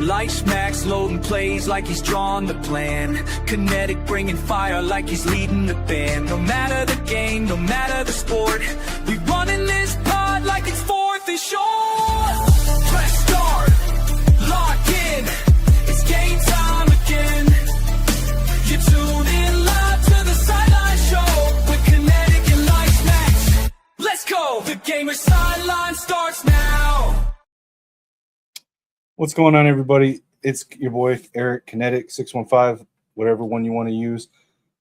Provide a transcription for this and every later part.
Lights max, loading plays like he's drawn the plan. Kinetik bringing fire like he's leading the band. No matter the game, no matter the sport, we running this pod like it's fourth and short. Press start, lock in, it's game time again. You tune in live to the Sideline show with Kinetik and Lights Max. Let's go, the gamer Sideline starts now. What's going on, everybody? It's your boy Eric, Kinetik 615, whatever one you want to use.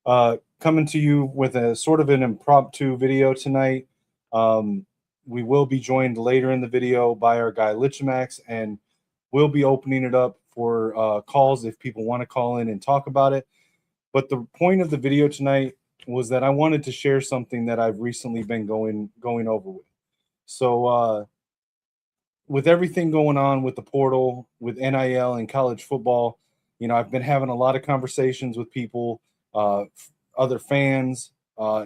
Coming to you with a sort of an impromptu video tonight. We will be joined later in the video by our guy Lichmax, and we'll be opening it up for calls if people want to call in and talk about it. But the point of the video tonight was that I wanted to share something that I've recently been going over with. So with everything going on with the portal, with NIL and college football, you know, I've been having a lot of conversations with people, other fans,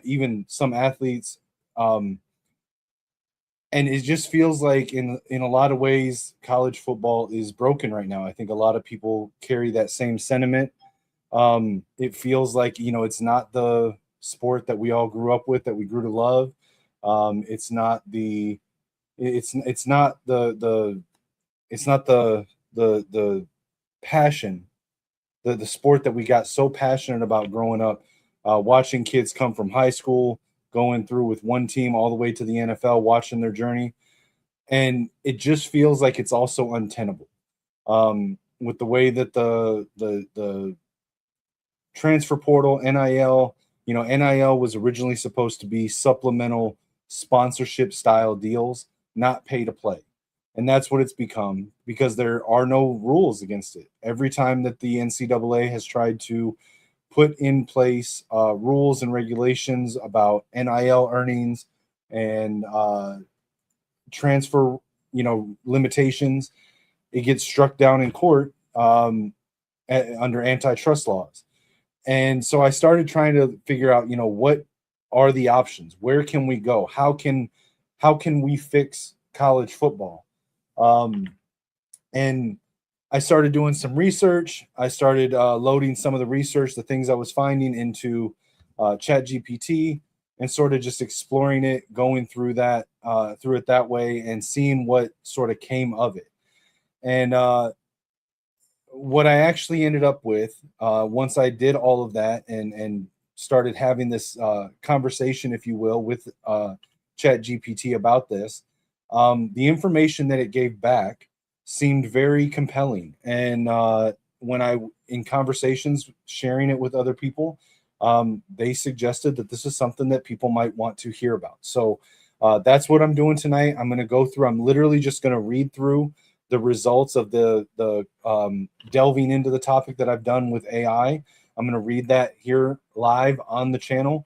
even some athletes. And it just feels like in a lot of ways, college football is broken right now. I think a lot of people carry that same sentiment. It feels like, you know, it's not the sport that we all grew up with, that we grew to love. It's not the passion, the sport that we got so passionate about growing up, watching kids come from high school, going through with one team all the way to the NFL, watching their journey. And it just feels like it's also untenable. With the way that the transfer portal, NIL, you know, NIL was originally supposed to be supplemental sponsorship style deals, not pay to play. And that's what it's become, because there are no rules against it. Every time that the NCAA has tried to put in place rules and regulations about NIL earnings and transfer, you know, limitations, it gets struck down in court under antitrust laws. And so I started trying to figure out, you know, what are the options? Where can we go? How can we fix college football? And I started doing some research. I started loading some of the research, the things I was finding, into ChatGPT, and sort of just exploring it, going through it that way, and seeing what sort of came of it. And what I actually ended up with, once I did all of that and started having this conversation, if you will, with ChatGPT about this, the information that it gave back seemed very compelling. And when in conversations, sharing it with other people, they suggested that this is something that people might want to hear about. So that's what I'm doing tonight. I'm going to go through, I'm literally just going to read through the results of the delving into the topic that I've done with AI. I'm going to read that here live on the channel.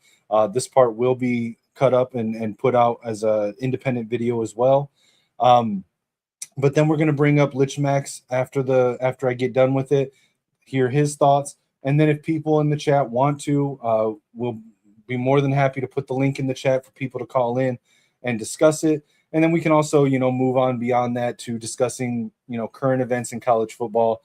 This part will be cut up and put out as an independent video as well. But then we're going to bring up Lichmax after I get done with it, hear his thoughts. And then if people in the chat want to, we'll be more than happy to put the link in the chat for people to call in and discuss it. And then we can also, you know, move on beyond that to discussing, you know, current events in college football,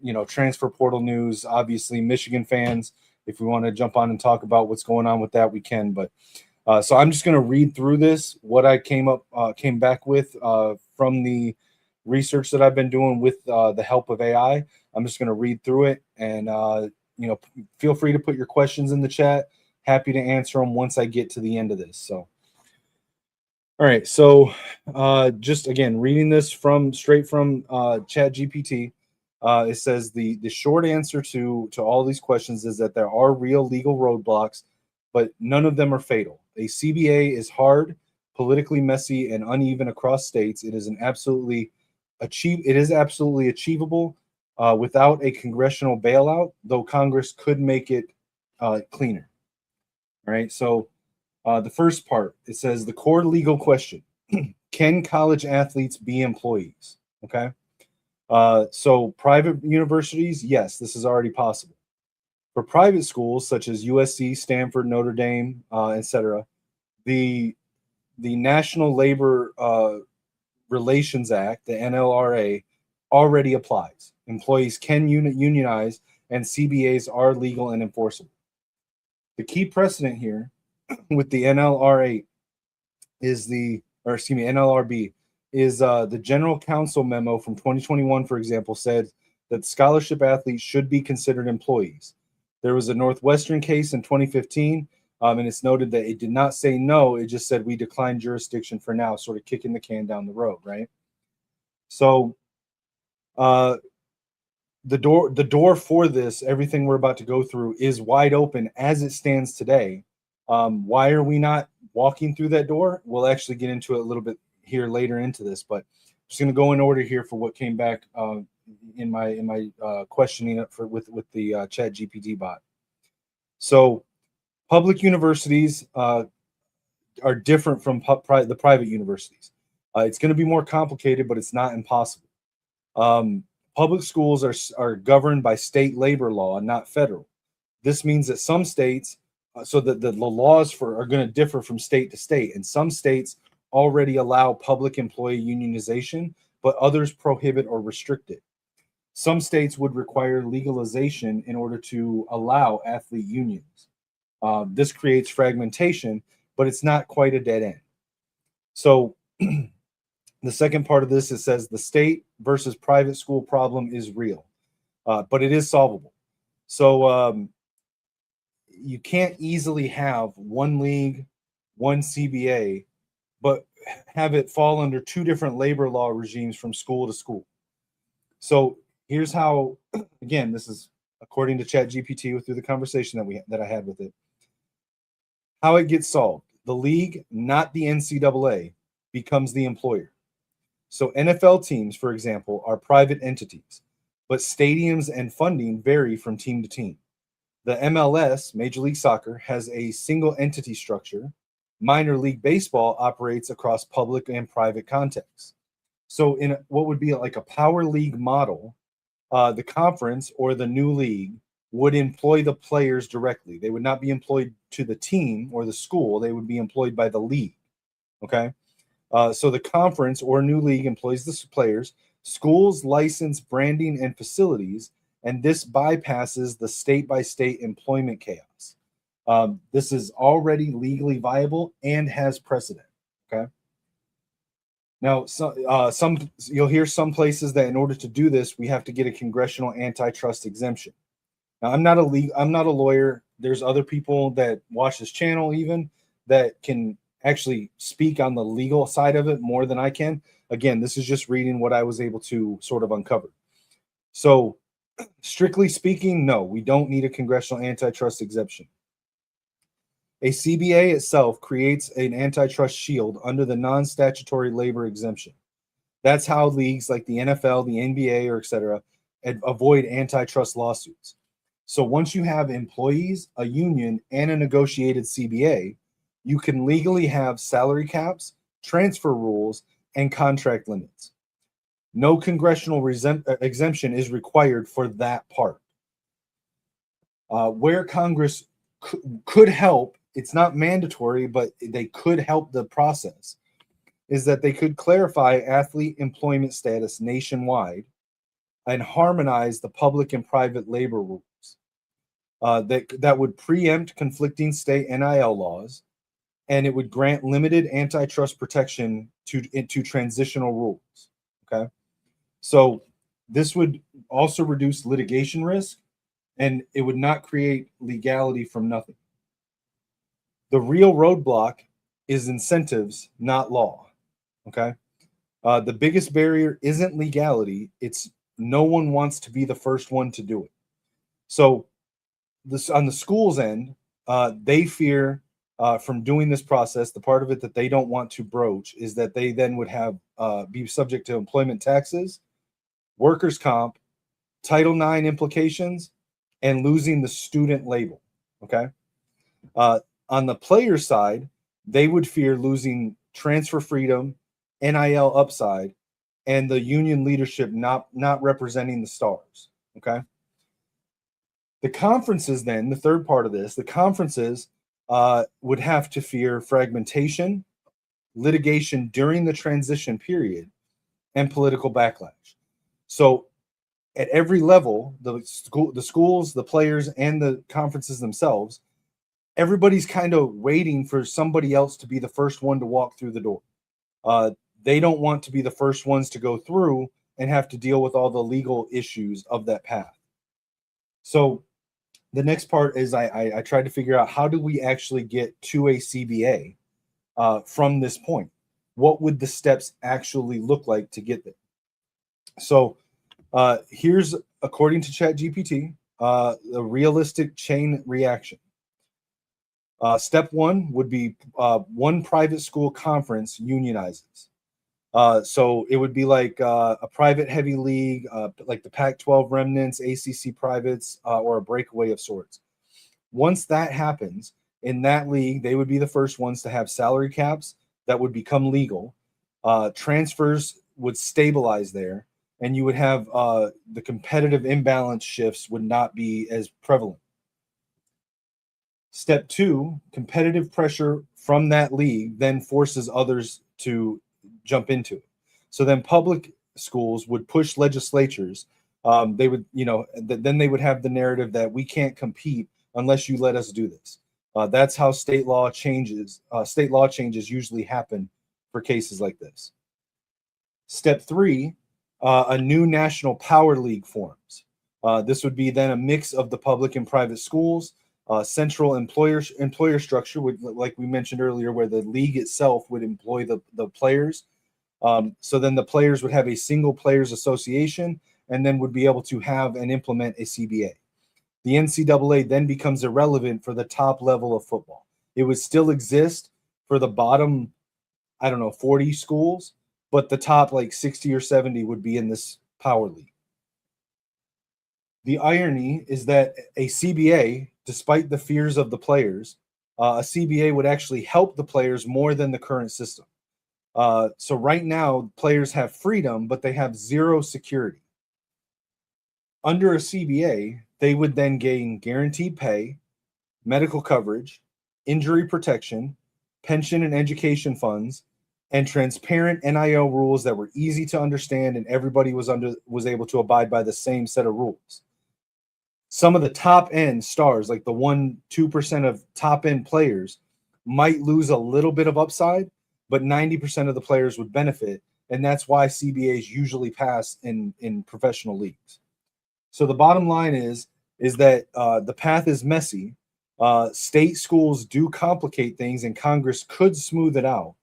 you know, transfer portal news, obviously Michigan fans. If we want to jump on and talk about what's going on with that, we can. But so I'm just going to read through this, what I came back with from the research that I've been doing with the help of AI. I'm just going to read through it, and you know, feel free to put your questions in the chat. Happy to answer them once I get to the end of this. So, all right. So just again, reading this straight from ChatGPT. It says the short answer to all these questions is that there are real legal roadblocks, but none of them are fatal. A CBA is hard, politically messy, and uneven across states. It is absolutely achievable without a congressional bailout, though Congress could make it cleaner. All right. So the first part, it says the core legal question: can college athletes be employees? Okay. So private universities, yes, this is already possible. For private schools such as USC, Stanford, Notre Dame, etc., the National Labor Relations Act, the NLRA, already applies. Employees can unionize, and CBAs are legal and enforceable. The key precedent here with the NLRA NLRB is the General Counsel memo from 2021, for example, said that scholarship athletes should be considered employees. There was a Northwestern case in 2015, and it's noted that it did not say no. It just said we decline jurisdiction for now, sort of kicking the can down the road, right? So the door for this, everything we're about to go through, is wide open as it stands today. Why are we not walking through that door? We'll actually get into it a little bit here later into this, but I'm just going to go in order here for what came back in my questioning with the Chat GPT bot. So public universities are different from the private universities. It's going to be more complicated, but it's not impossible. Public schools are governed by state labor law, not federal. This means that some states, so that the laws are going to differ from state to state, and some states already allow public employee unionization, but others prohibit or restrict it. Some states would require legalization in order to allow athlete unions. This creates fragmentation, but it's not quite a dead end. So the second part of this, it says the state versus private school problem is real, but it is solvable. So you can't easily have one league, one CBA, but have it fall under two different labor law regimes from school to school. So here's how, again, this is according to ChatGPT through the conversation that I had with it, how it gets solved. The league, not the NCAA, becomes the employer. So NFL teams, for example, are private entities, but stadiums and funding vary from team to team. The MLS, Major League Soccer, has a single entity structure. Minor League Baseball operates across public and private contexts. So in what would be like a power league model, the conference or the new league would employ the players directly. They would not be employed to the team or the school. They would be employed by the league. Okay. So the conference or new league employs the players. Schools license branding and facilities, and this bypasses the state-by-state employment chaos. This is already legally viable and has precedent. Okay. Now, some you'll hear some places that in order to do this, we have to get a congressional antitrust exemption. Now, I'm not a lawyer. There's other people that watch this channel even that can actually speak on the legal side of it more than I can. Again, this is just reading what I was able to sort of uncover. So, strictly speaking, no, we don't need a congressional antitrust exemption. A CBA itself creates an antitrust shield under the non-statutory labor exemption. That's how leagues like the NFL, the NBA, or et cetera, avoid antitrust lawsuits. So once you have employees, a union, and a negotiated CBA, you can legally have salary caps, transfer rules, and contract limits. No congressional exemption is required for that part. Where Congress could help, it's not mandatory, but they could help the process, is that they could clarify athlete employment status nationwide and harmonize the public and private labor rules. That would preempt conflicting state NIL laws, and it would grant limited antitrust protection to transitional rules. Okay, so this would also reduce litigation risk, and it would not create legality from nothing. The real roadblock is incentives, not law. Okay, the biggest barrier isn't legality; it's no one wants to be the first one to do it. So this on the school's end, they fear from doing this process. The part of it that they don't want to broach is that they then would have be subject to employment taxes, workers' comp, Title IX implications, and losing the student label. Okay. On the player side, they would fear losing transfer freedom, NIL upside, and the union leadership not representing the stars. Okay. The conferences, then, the third part of this, the conferences would have to fear fragmentation, litigation during the transition period, and political backlash. So at every level, the schools, the players, and the conferences themselves, everybody's kind of waiting for somebody else to be the first one to walk through the door. They don't want to be the first ones to go through and have to deal with all the legal issues of that path. So the next part is I tried to figure out, how do we actually get to a CBA from this point? What would the steps actually look like to get there? So here's, according to ChatGPT, a realistic chain reaction. Step one would be one private school conference unionizes. So it would be like a private heavy league, like the Pac-12 remnants, ACC privates, or a breakaway of sorts. Once that happens, in that league, they would be the first ones to have salary caps that would become legal. Transfers would stabilize there, and you would have the competitive imbalance shifts would not be as prevalent. Step two, competitive pressure from that league then forces others to jump into it. So then public schools would push legislatures. They would, then they would have the narrative that we can't compete unless you let us do this. That's how state law changes. State law changes usually happen for cases like this. Step three, a new national power league forms. This would be then a mix of the public and private schools. Central employer structure would, like we mentioned earlier, where the league itself would employ the players. So then the players would have a single players association and then would be able to have and implement a CBA. The NCAA then becomes irrelevant for the top level of football. It would still exist for the bottom, 40 schools, but the top like 60 or 70 would be in this power league. The irony is that a CBA, despite the fears of the players, a CBA would actually help the players more than the current system. So right now, players have freedom, but they have zero security. Under a CBA, they would then gain guaranteed pay, medical coverage, injury protection, pension and education funds, and transparent NIL rules that were easy to understand, and everybody was able to abide by the same set of rules. Some of the top end stars, like the 1-2% of top end players, might lose a little bit of upside, but 90% of the players would benefit. And that's why CBAs usually pass in professional leagues. So the bottom line is that the path is messy. State schools do complicate things, and Congress could smooth it out.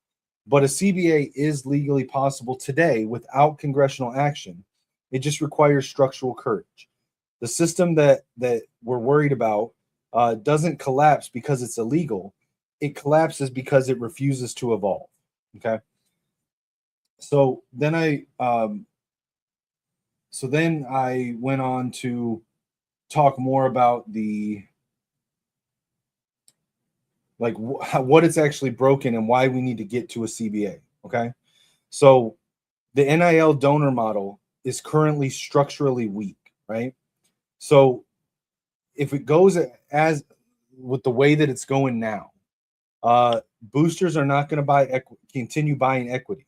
But a CBA is legally possible today without congressional action. It just requires structural courage. The system that we're worried about doesn't collapse because it's illegal. It collapses because it refuses to evolve. Okay. So then I went on to talk more about what it's actually broken and why we need to get to a CBA. Okay. So the NIL donor model is currently structurally weak, right? So if it goes as with the way that it's going now, boosters are not going to continue buying equity.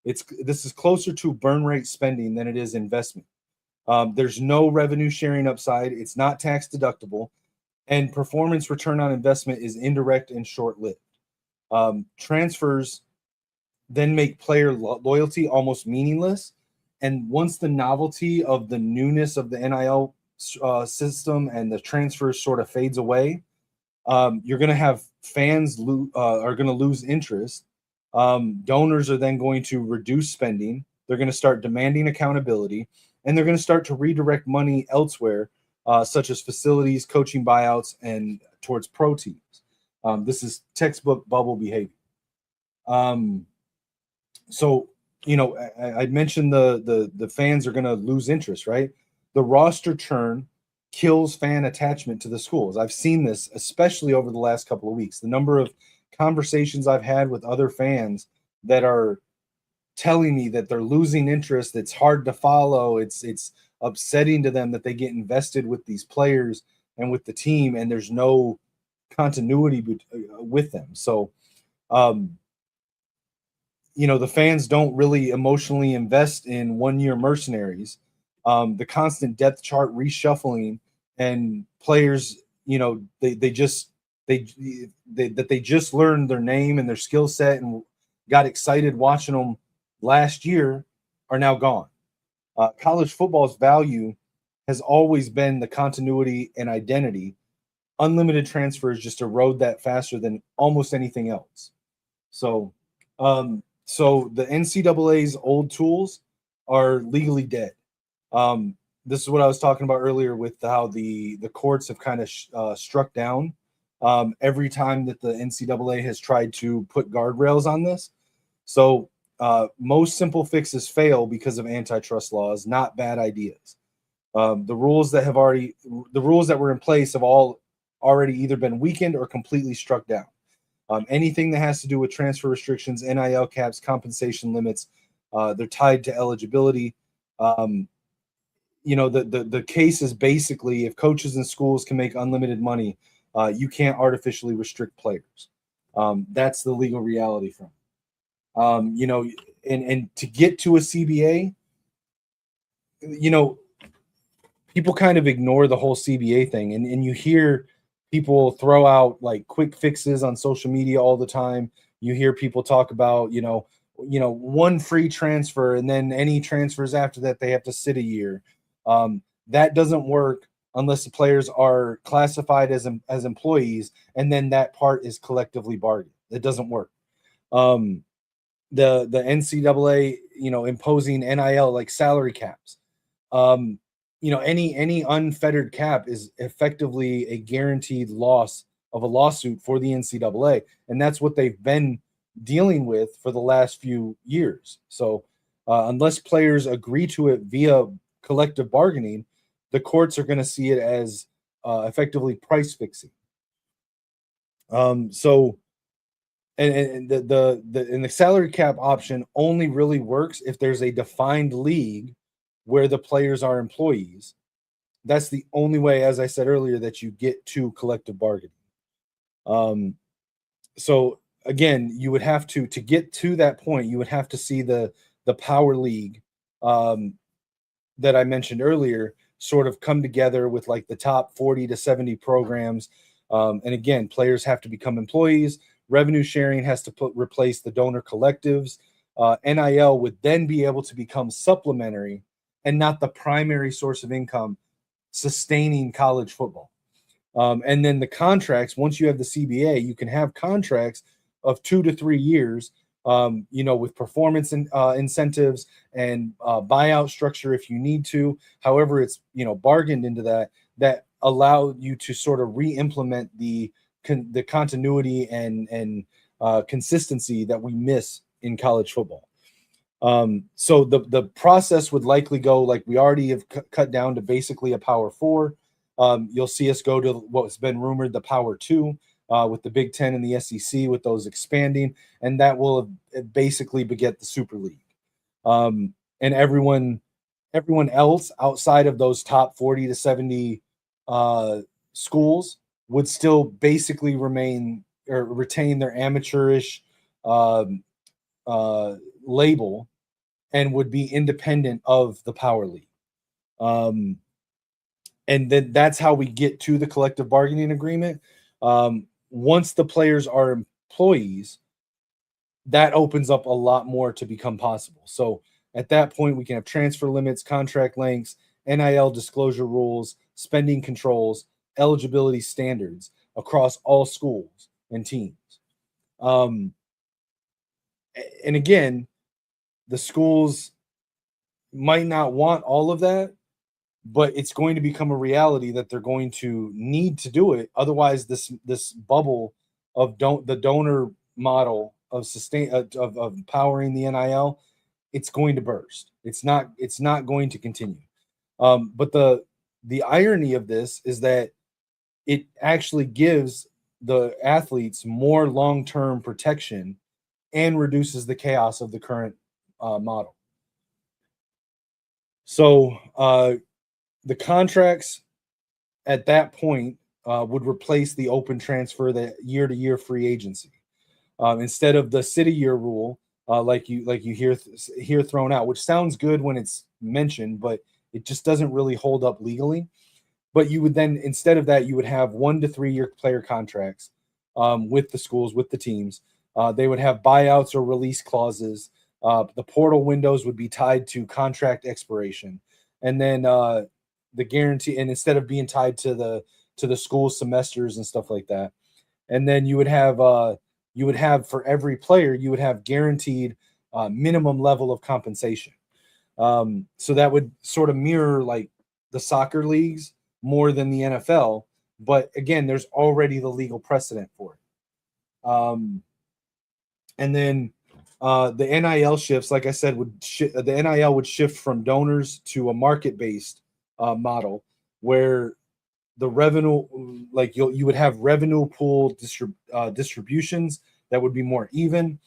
This is closer to burn rate spending than it is investment. There's no revenue sharing upside. It's not tax deductible, and performance return on investment is indirect and short-lived. Transfers then make player loyalty almost meaningless. And once the novelty of the newness of the NIL system and the transfers sort of fades away, you're going to have fans are going to lose interest. Donors are then going to reduce spending. They're going to start demanding accountability, and they're going to start to redirect money elsewhere, such as facilities, coaching buyouts, and towards pro teams. This is textbook bubble behavior. So, I mentioned the fans are going to lose interest, right? The roster churn kills fan attachment to the schools. I've seen this, especially over the last couple of weeks. The number of conversations I've had with other fans that are telling me that they're losing interest. It's hard to follow. It's upsetting to them that they get invested with these players and with the team, and there's no continuity with them. So, the fans don't really emotionally invest in one-year mercenaries. The constant depth chart reshuffling and players, they just learned their name and their skill set and got excited watching them last year are now gone. College football's value has always been the continuity and identity. Unlimited transfers just erode that faster than almost anything else. So the NCAA's old tools are legally dead. This is what I was talking about earlier with how the courts have kind of struck down every time that the NCAA has tried to put guardrails on this. So most simple fixes fail because of antitrust laws, not bad ideas. The rules that were in place have all already either been weakened or completely struck down. Anything that has to do with transfer restrictions, NIL caps, compensation limits, they're tied to eligibility. The case is basically if coaches and schools can make unlimited money, you can't artificially restrict players. That's the legal reality from it. And to get to a CBA, people kind of ignore the whole CBA thing, and you hear people throw out like quick fixes on social media all the time. You hear people talk about, one free transfer, and then any transfers after that, they have to sit a year. That doesn't work unless the players are classified as employees, and then that part is collectively bargained. It doesn't work. The NCAA, imposing NIL like salary caps. Any unfettered cap is effectively a guaranteed loss of a lawsuit for the NCAA, and that's what they've been dealing with for the last few years. So, unless players agree to it via collective bargaining, the courts are going to see it as effectively price fixing. And the salary cap option only really works if there's a defined league where the players are employees. That's the only way, as I said earlier, that you get to collective bargaining. So again, you would have to get to that point, you would have to see the power league that I mentioned earlier sort of come together with like the top 40 to 70 programs. And again, players have to become employees. Revenue sharing has to replace the donor collectives. NIL would then be able to become supplementary and not the primary source of income sustaining college football. And then the contracts, once you have the CBA, you can have contracts of 2 to 3 years, with performance incentives and buyout structure if you need to. However, it's, bargained into that allow you to sort of re-implement the continuity and consistency that we miss in college football. So the process would likely go like we already have cut down to basically a power 4. You'll see us go to what's been rumored, the power 2, with the Big Ten and the SEC, with those expanding, and that will basically beget the Super League. And everyone else outside of those top 40 to 70 schools would still basically remain or retain their amateurish label and would be independent of the power league. And then that's how we get to the collective bargaining agreement. Once the players are employees, that opens up a lot more to become possible. So at that point, we can have transfer limits, contract lengths, NIL disclosure rules, spending controls, eligibility standards across all schools and teams. And again, the schools, might not want all of that, but it's going to become a reality that they're going to need to do it. Otherwise, this bubble of the donor model of of powering the NIL, it's going to burst. It's not going to continue. But the irony of this is that it actually gives the athletes more long-term protection and reduces the chaos of the current model. So the contracts at that point would replace the open transfer, the year-to-year free agency, instead of the city year rule, like you hear thrown out, which sounds good when it's mentioned, but it just doesn't really hold up legally. But you would then, instead of that, you would have 1 to 3 year player contracts with the schools, with the teams. They would have buyouts or release clauses. The portal windows would be tied to contract expiration, and then the guarantee, and instead of being tied to the school semesters and stuff like that. And then you would have for every player, you would have guaranteed minimum level of compensation. So that would sort of mirror like the soccer leagues more than the NFL. But again, there's already the legal precedent for it. And then the NIL shifts, like I said, the NIL would shift from donors to a market-based model where the revenue, like you would have revenue pool distributions that would be more even.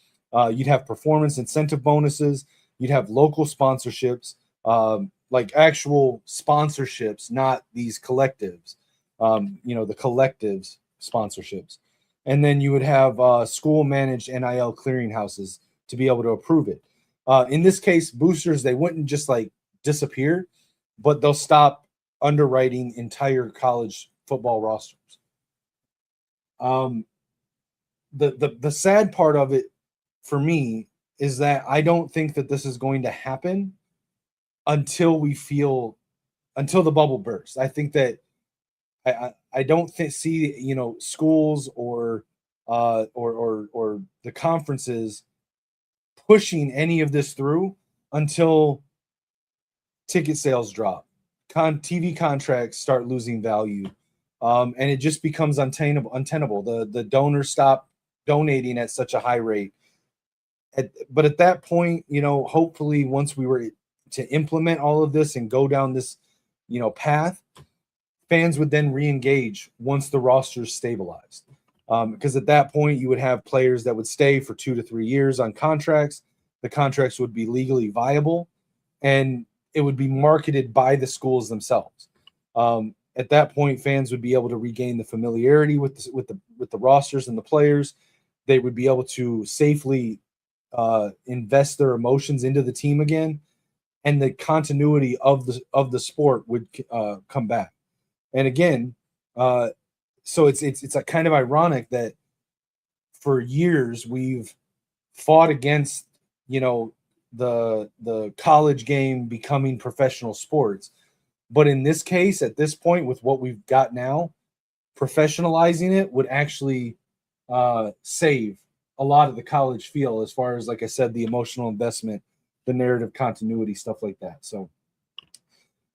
You'd have performance incentive bonuses. You'd have local sponsorships, like actual sponsorships, not these collectives. The collectives sponsorships. And then you would have school managed NIL clearinghouses to be able to approve it. In this case, boosters, they wouldn't just like disappear, but they'll stop underwriting entire college football rosters. The sad part of it for me is that I don't think that this is going to happen until the bubble bursts. I think that I don't see schools or the conferences pushing any of this through until ticket sales drop, TV contracts start losing value, and it just becomes untenable. The donors stop donating at such a high rate. But at that point, hopefully once we were to implement all of this and go down this, path, fans would then re-engage once the roster's stabilized. Because at that point, you would have players that would stay for 2 to 3 years on contracts. The contracts would be legally viable, and it would be marketed by the schools themselves. At that point, fans would be able to regain the familiarity with the rosters and the players. They would be able to safely invest their emotions into the team again, and the continuity of the sport would come back. And again, so it's a kind of ironic that for years we've fought against the college game becoming professional sports, but in this case, at this point, with what we've got now, professionalizing it would actually save a lot of the college feel, as far as, like I said, the emotional investment, the narrative continuity, stuff like that. So,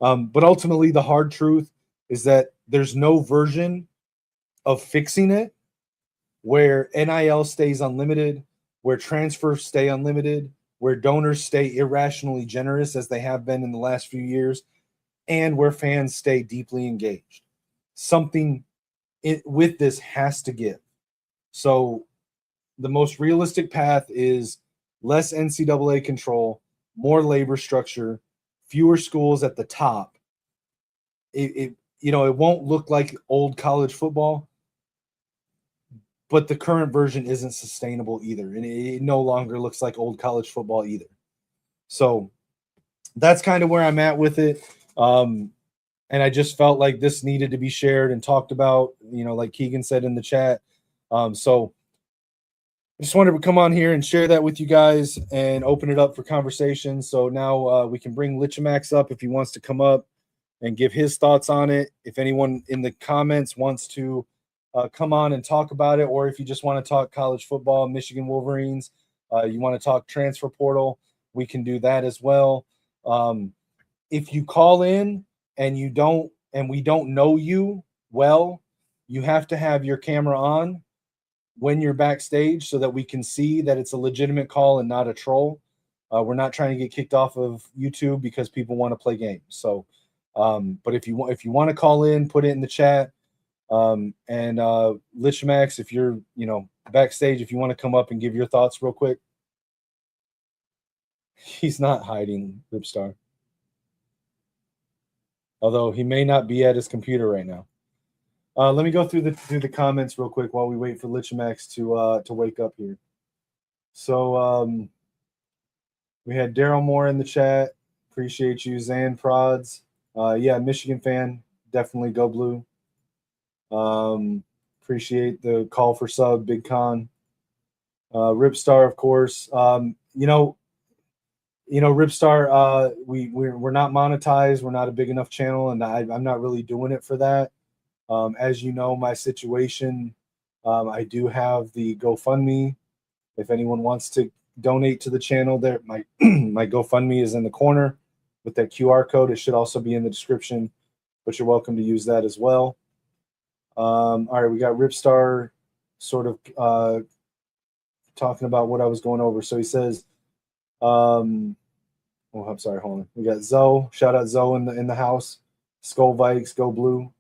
but ultimately, the hard truth is that there's no version of fixing it where NIL stays unlimited, where transfers stay unlimited, where donors stay irrationally generous as they have been in the last few years, and where fans stay deeply engaged. Something with this has to give. So the most realistic path is less NCAA control, more labor structure, fewer schools at the top. It won't look like old college football, but the current version isn't sustainable either, and it no longer looks like old college football either. So that's kind of where I'm at with it. And I just felt like this needed to be shared and talked about, like Keegan said in the chat. So I just wanted to come on here and share that with you guys and open it up for conversation. So now we can bring Lichamax up if he wants to come up and give his thoughts on it. If anyone in the comments wants to come on and talk about it, or if you just want to talk college football, Michigan Wolverines, you want to talk transfer portal, we can do that as well. If you call in and we don't know you well, you have to have your camera on when you're backstage so that we can see that it's a legitimate call and not a troll. We're not trying to get kicked off of YouTube because people want to play games. So, but if you want to call in, put it in the chat. And Lichmax, if you're backstage, if you want to come up and give your thoughts real quick. He's not hiding, Ripstar. Although he may not be at his computer right now. Let me go through the comments real quick while we wait for Lichmax to wake up here. So we had Daryl Moore in the chat. Appreciate you, Zan Prods. Yeah, Michigan fan, definitely go blue. Appreciate the call for sub, Big Con. Ripstar, of course. Ripstar, we're not monetized. We're not a big enough channel, and I'm not really doing it for that. As you know, my situation, I do have the GoFundMe. If anyone wants to donate to the channel, there my my GoFundMe is in the corner with that QR code. It should also be in the description, but you're welcome to use that as well. All right, we got Ripstar sort of talking about what I was going over. So he says, I'm sorry, hold on. We got Zoe. Shout out Zoe in the house. Skull Vikes, go blue.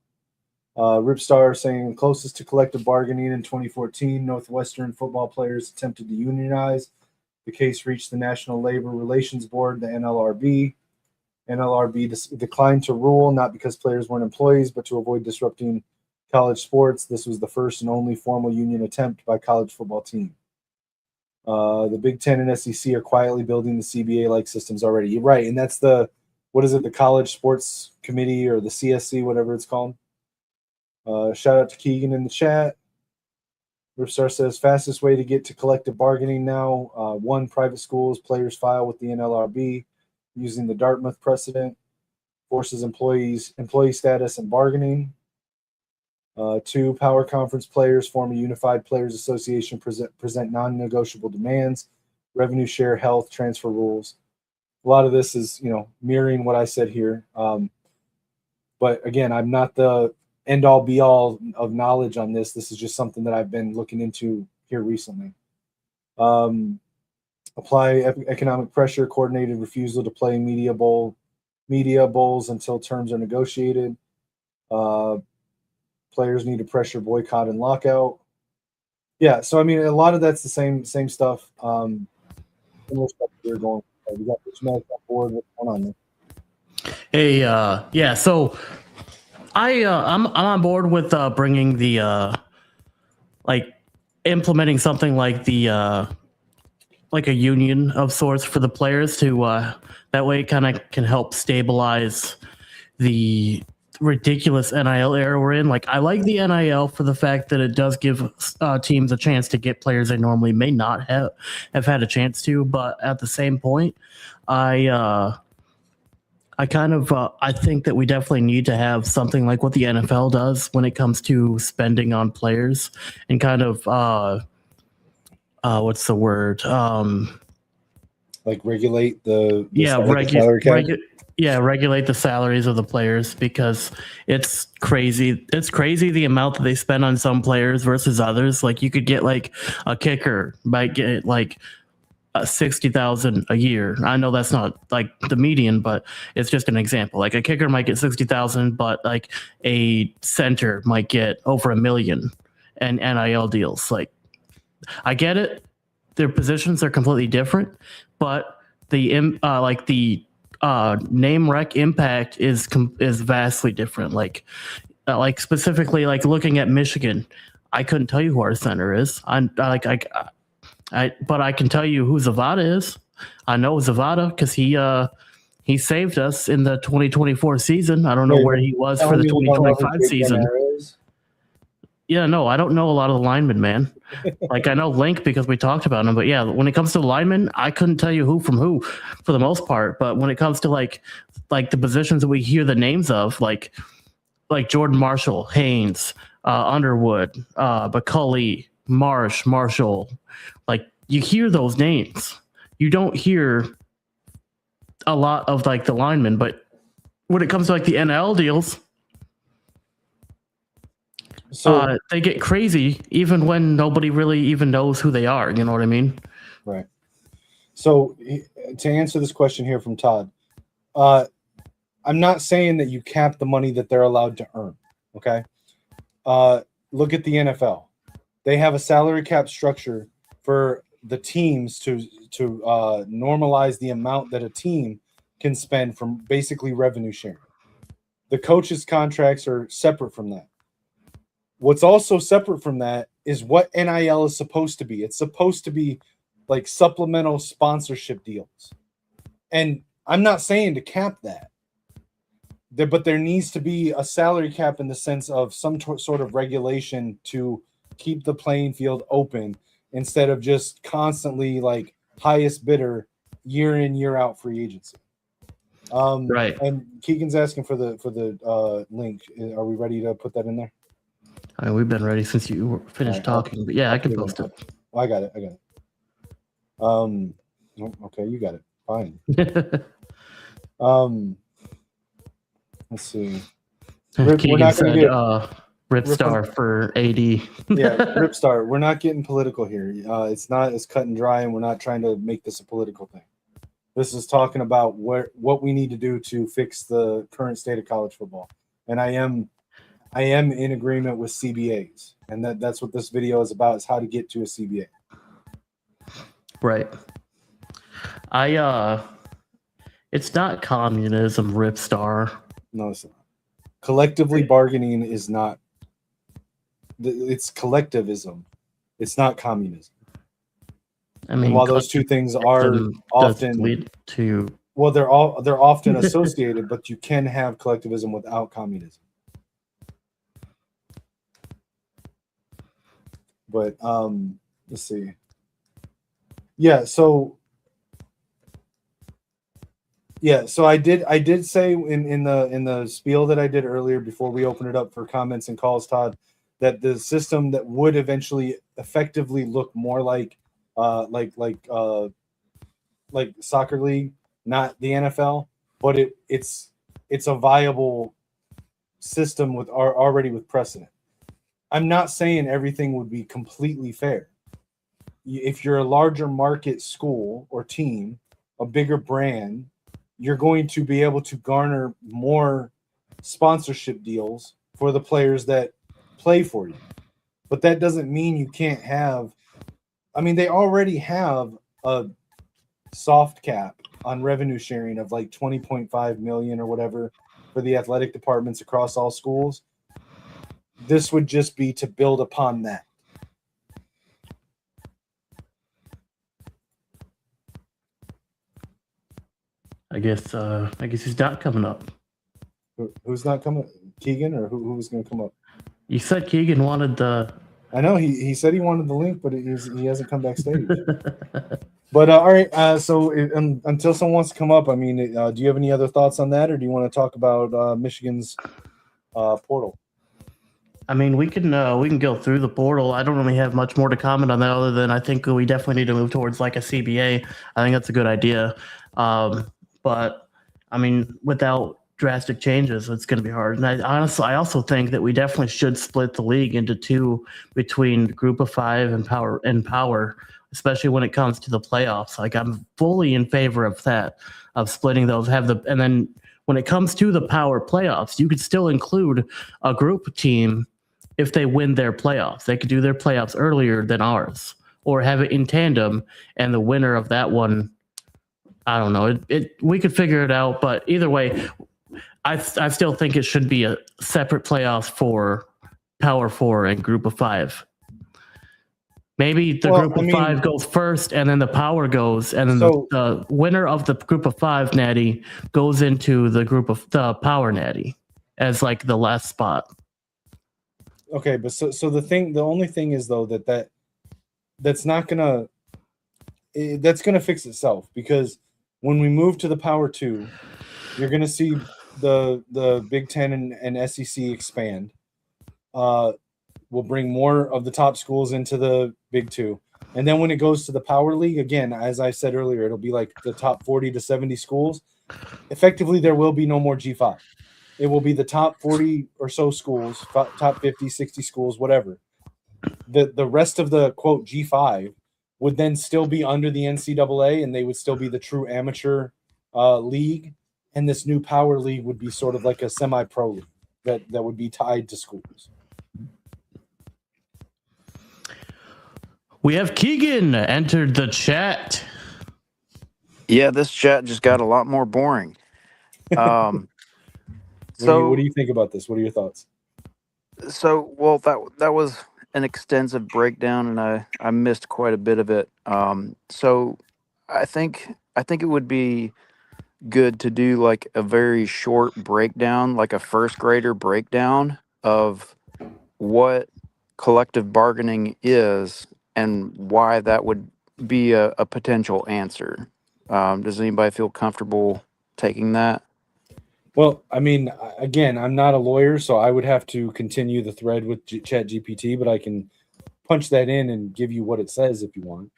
Ripstar saying closest to collective bargaining in 2014, Northwestern football players attempted to unionize. The case reached the National Labor Relations Board, the NLRB. NLRB declined to rule, not because players weren't employees, but to avoid disrupting college sports. This was the first and only formal union attempt by a college football team. The Big Ten and SEC are quietly building the CBA-like systems already. You're right, and that's the College Sports Committee or the CSC, whatever it's called. Shout out to Keegan in the chat. Ripstar says, fastest way to get to collective bargaining now. One, private schools, players file with the NLRB using the Dartmouth precedent. Forces employee status and bargaining. Two, power conference players form a unified players association, present non-negotiable demands, revenue share, health, transfer rules. A lot of this is, mirroring what I said here. But again, I'm not the end all be all of knowledge on this. This is just something that I've been looking into here recently. Apply economic pressure, coordinated refusal to play media bowls until terms are negotiated. Players need to pressure boycott and lockout. Yeah, so I mean, a lot of that's the same stuff. We're going. We got this on board. What's going on there? Hey, yeah. So I'm on board with bringing the implementing something like the like a union of sorts for the players to that way it kind of can help stabilize the ridiculous NIL era we're in. Like, I like the NIL for the fact that it does give teams a chance to get players they normally may not have had a chance to. But at the same point, I think that we definitely need to have something like what the NFL does when it comes to spending on players and kind of what's the word? Like regulate the regulate the salaries of the players, because it's crazy. It's crazy the amount that they spend on some players versus others. Like, you could get like a kicker might get like 60,000 a year. I know that's not like the median, but it's just an example. Like, a kicker might get 60,000, but like a center might get over $1 million and NIL deals. Like, I get it. Their positions are completely different, but the name rec impact is vastly different. Like specifically, like looking at Michigan, I couldn't tell you who our center is. But I can tell you who Zavada is. I know Zavada because he saved us in the 2024 season. I don't know where he was for the 2025 season. Yeah, no, I don't know a lot of the linemen, man. Like, I know Link because we talked about him, but yeah, when it comes to linemen, I couldn't tell you who from who for the most part. But when it comes to like the positions that we hear the names of, like Jordan Marshall, Haynes, Underwood, McCulley, Marshall, like, you hear those names. You don't hear a lot of like the linemen, but when it comes to like the NL deals, So they get crazy even when nobody really even knows who they are. You know what I mean? right. So to answer this question here from Todd, I'm not saying that you cap the money that they're allowed to earn. Okay. Look at the NFL. They have a salary cap structure for the teams to normalize the amount that a team can spend from basically revenue sharing. The coaches' contracts are separate from that. What's also separate from that is what NIL is supposed to be. It's supposed to be like supplemental sponsorship deals. And I'm not saying to cap that, but there needs to be a salary cap in the sense of some sort of regulation to keep the playing field open instead of just constantly like highest bidder year in, year out free agency. Right. And Keegan's asking for the link. Are we ready to put that in there? I mean, we've been ready since you finished talking, but yeah, I can post it. I got it. Okay, you got it. Fine. Let's see. Keegan said, Ripstar for AD. Yeah, Ripstar. We're not getting political here. It's not as cut and dry, and we're not trying to make this a political thing. This is talking about what we need to do to fix the current state of college football. And I am in agreement with CBAs, and that's what this video is about: is how to get to a CBA. Right. It's not communism, Ripstar. No, it's not. Collectively bargaining is not. It's collectivism. It's not communism. I mean, and while those two things are often lead to, well, they're often associated, but you can have collectivism without communism. But let's see. Yeah, so I did say in the spiel that I did earlier before we open it up for comments and calls, Todd, that the system that would eventually effectively look more like soccer league, not the NFL, but it's a viable system with already with precedent. I'm not saying everything would be completely fair. If you're a larger market school or team, a bigger brand, you're going to be able to garner more sponsorship deals for the players that play for you. But that doesn't mean you can't have, I mean, they already have a soft cap on revenue sharing of like 20.5 million or whatever for the athletic departments across all schools. This would just be to build upon that. I guess he's not coming up. Who's not coming? Keegan, or who was going to come up? You said Keegan wanted the. I know he said he wanted the link, but he hasn't come backstage. But all right. So until someone wants to come up, I mean, do you have any other thoughts on that, or do you want to talk about Michigan's portal? I mean, we can go through the portal. I don't really have much more to comment on that other than I think we definitely need to move towards like a CBA. I think that's a good idea. But I mean, without drastic changes, it's going to be hard. And I also think that we definitely should split the league into two between Group of Five and Power, especially when it comes to the playoffs. Like I'm fully in favor of that, of splitting those. And then when it comes to the Power playoffs, you could still include a group team if they win their playoffs. They could do their playoffs earlier than ours, or have it in tandem, and the winner of that one, I don't know. We could figure it out, but either way, I still think it should be a separate playoffs for Power Four and Group of Five. Maybe the Group of Five goes first, and then the Power goes, and then the winner of the Group of Five natty goes into the the Power natty as like the last spot. Okay, but so the only thing is though that's gonna fix itself, because when we move to the Power Two, you're gonna see the Big Ten and SEC expand. We'll bring more of the top schools into the Big Two. And then when it goes to the Power League, again, as I said earlier, it'll be like the top 40 to 70 schools. Effectively, there will be no more G5. It will be the top 40 or so schools, top 50, 60 schools, whatever. The rest of the, quote, G5 would then still be under the NCAA, and they would still be the true amateur league. And this new Power League would be sort of like a semi-pro league that would be tied to schools. We have Keegan entered the chat. Yeah, this chat just got a lot more boring. What do you think about this? What are your thoughts? Well, that was an extensive breakdown, and I missed quite a bit of it. So I think it would be good to do like a very short breakdown, like a first grader breakdown of what collective bargaining is and why that would be a potential answer. Does anybody feel comfortable taking that? Well, I mean, again, I'm not a lawyer, so I would have to continue the thread with ChatGPT, but I can punch that in and give you what it says if you want.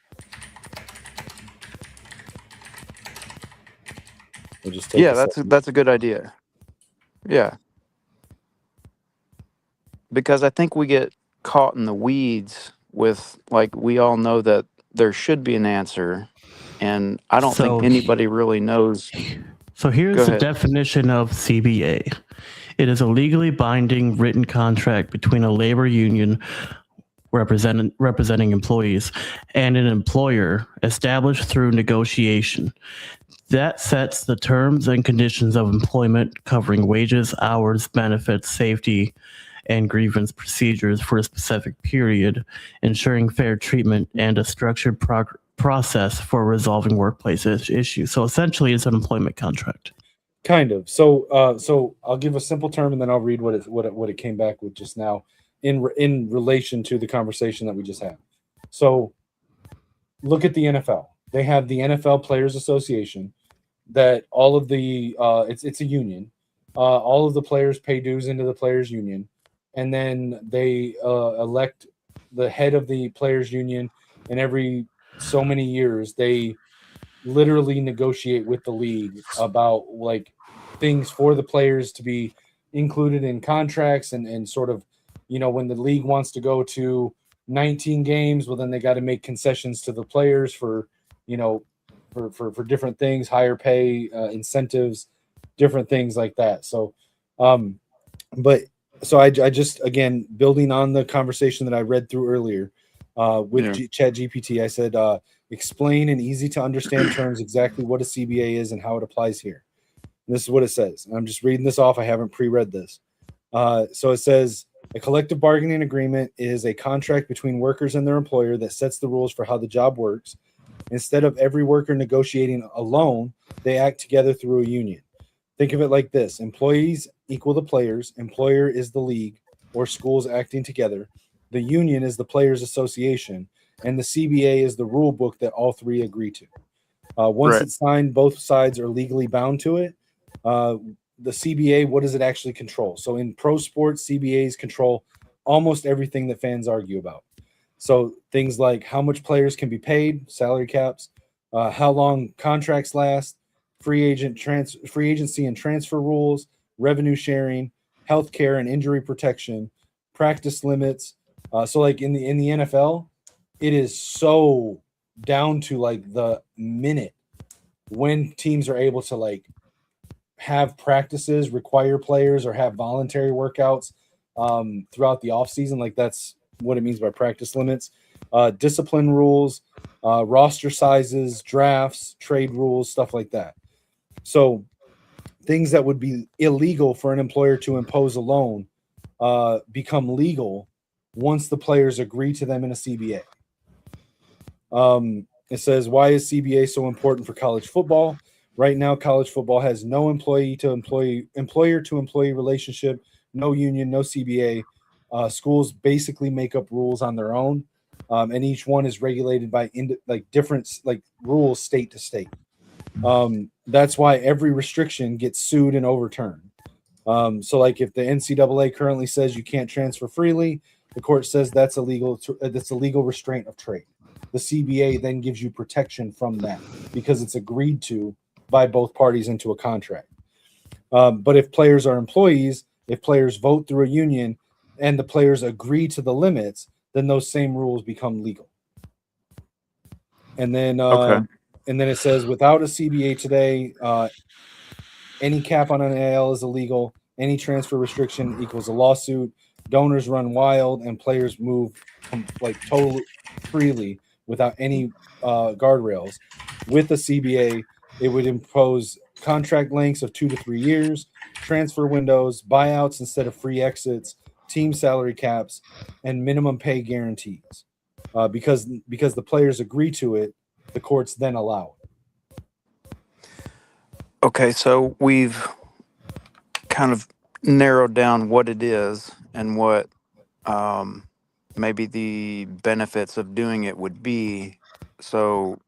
That's a good idea. Yeah. Because I think we get caught in the weeds with, like, we all know that there should be an answer, and I don't think anybody really knows. So here's the definition of CBA. It is a legally binding written contract between a labor union representing employees and an employer established through negotiation that sets the terms and conditions of employment covering wages, hours, benefits, safety, and grievance procedures for a specific period, ensuring fair treatment and a structured process for resolving workplace issues. So essentially, it's an employment contract. Kind of. So I'll give a simple term and then I'll read what it came back with just now in relation to the conversation that we just had. So look at the NFL. They have the NFL Players Association that all of the it's a union. All of the players pay dues into the players union, and then they elect the head of the players union, and every so many years they literally negotiate with the league about like things for the players to be included in contracts and sort of, you know, when the league wants to go to 19 games, well, then they got to make concessions to the players for, you know, for different things, higher pay, incentives, different things like that. So, I just, again, building on the conversation that I read through earlier with ChatGPT, I said, explain in easy to understand terms exactly what a CBA is and how it applies here. And this is what it says. And I'm just reading this off. I haven't pre-read this. So it says, a collective bargaining agreement is a contract between workers and their employer that sets the rules for how the job works. Instead of every worker negotiating alone, they act together through a union. Think of it like this. Employees equal the players. Employer is the league or schools acting together. The union is the players association. And the CBA is the rule book that all three agree to. Once it's signed, both sides are legally bound to it. The CBA, what does it actually control? So in pro sports, CBAs control almost everything that fans argue about. So things like how much players can be paid, salary caps, how long contracts last, free agency and transfer rules, revenue sharing, healthcare and injury protection, practice limits. So like in the NFL, it is so down to like the minute when teams are able to like have practices, require players, or have voluntary workouts throughout the offseason. Like that's what it means by practice limits, discipline rules, roster sizes, drafts, trade rules, stuff like that. So things that would be illegal for an employer to impose alone become legal once the players agree to them in a CBA. It says, why is CBA so important for college football? Right now, college football has no employer to employee relationship, no union, no CBA. Schools basically make up rules on their own, and each one is regulated by different rules state to state. That's why every restriction gets sued and overturned. So like if the NCAA currently says you can't transfer freely, the court says that's illegal. That's a legal restraint of trade. the CBA then gives you protection from that because it's agreed to by both parties into a contract. But if players are employees, if players vote through a union and the players agree to the limits, then those same rules become legal. And then it says without a CBA today, any cap on an AL is illegal. Any transfer restriction equals a lawsuit. Donors run wild and players move like totally freely without any guardrails. With a CBA, it would impose contract lengths of 2 to 3 years, transfer windows, buyouts instead of free exits, team salary caps, and minimum pay guarantees. Because the players agree to it, the courts then allow it. Okay, so we've kind of narrowed down what it is and what maybe the benefits of doing it would be. So,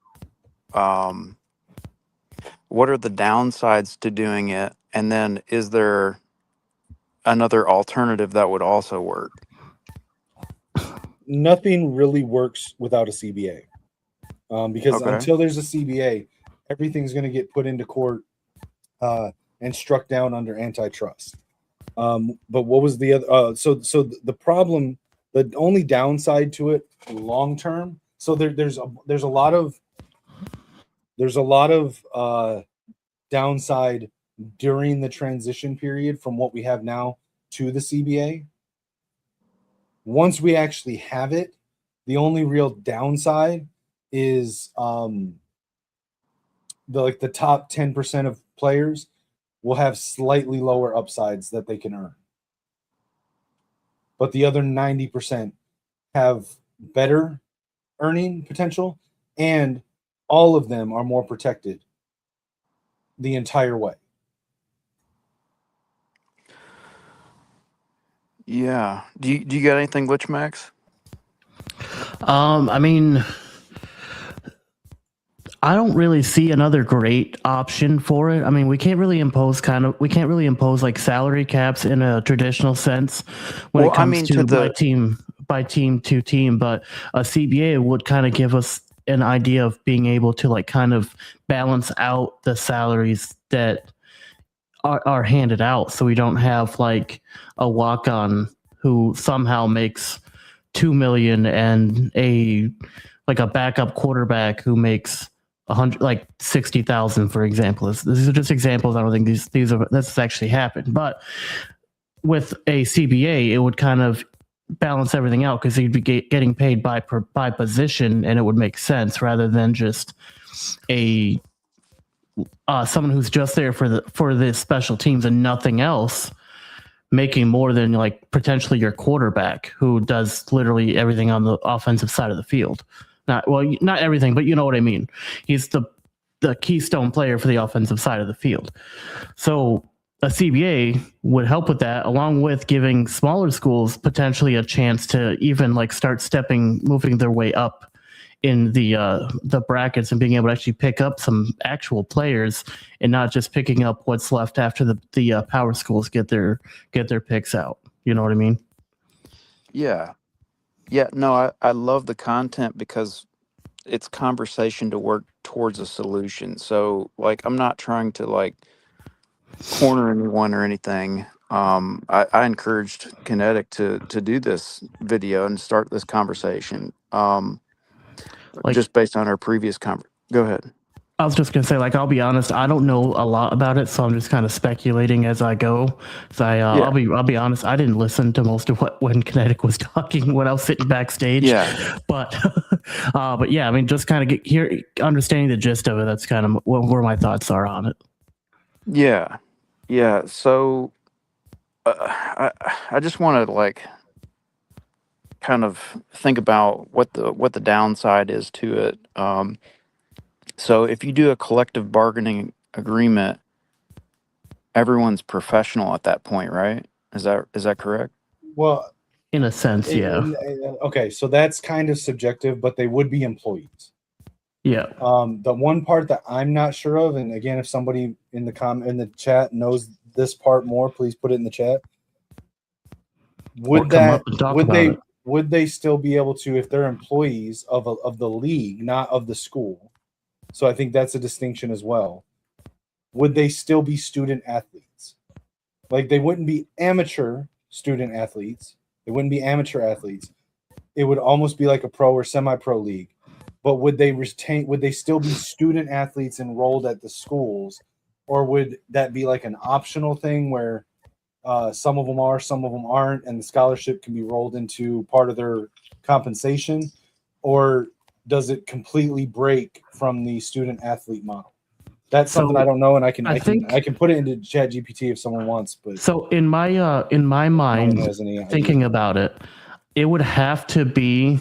what are the downsides to doing it? And then is there another alternative that would also work? Nothing really works without a CBA. Because Okay. until there's a CBA, everything's going to get put into court and struck down under antitrust. But what was the other? So the problem, the only downside to it long term. So there's a lot of downside during the transition period from what we have now to the CBA. Once we actually have it, the only real downside is the top 10% of players will have slightly lower upsides that they can earn. But the other 90% have better earning potential, and all of them are more protected the entire way. Yeah. Do you got anything, Glitch Max? I mean, I don't really see another great option for it. I mean, we can't really impose like salary caps in a traditional sense when it comes to by team to team, but a CBA would kind of give us an idea of being able to like kind of balance out the salaries that are handed out, so we don't have like a walk-on who somehow makes $2 million and a backup quarterback who makes 60,000, for example. These are just examples. I don't think this actually happened, but with a CBA, it would kind of balance everything out because you'd be getting paid by position, and it would make sense rather than just someone who's just there for the special teams and nothing else, making more than like potentially your quarterback who does literally everything on the offensive side of the field. Not everything, but you know what I mean. He's the keystone player for the offensive side of the field. So a CBA would help with that, along with giving smaller schools potentially a chance to even like start moving their way up in the brackets and being able to actually pick up some actual players and not just picking up what's left after the power schools get their picks out. You know what I mean? Yeah. Yeah, no, I love the content because it's conversation to work towards a solution. So, like, I'm not trying to, like, corner anyone or anything. I encouraged Kinetik to do this video and start this conversation just based on our previous conversation. Go ahead. I was just going to say, like, I'll be honest, I don't know a lot about it, so I'm just kind of speculating as I go. So I'll be honest, I didn't listen to most of when Kinetik was talking when I was sitting backstage. Yeah. But yeah, I mean, just kind of understanding the gist of it. That's kind of where my thoughts are on it. Yeah. Yeah. So I just want to like kind of think about what the downside is to it. So if you do a collective bargaining agreement, everyone's professional at that point, right? Is that correct? Well, in a sense, yeah. Okay, so that's kind of subjective, but they would be employees. Yeah. The one part that I'm not sure of, and again, if somebody in the chat knows this part more, please put it in the chat. Would would they still be able to, if they're employees of the league, not of the school? So I think that's a distinction as well. Would they still be student athletes? Like they wouldn't be amateur student athletes. They wouldn't be amateur athletes. It would almost be like a pro or semi-pro league. But would they retain? Would they still be student athletes enrolled at the schools, or would that be like an optional thing where some of them are, some of them aren't, and the scholarship can be rolled into part of their compensation, or does it completely break from the student athlete model? That's something I don't know, and I can put it into Chat GPT if someone wants. But so in my mind, thinking about it, it would have to be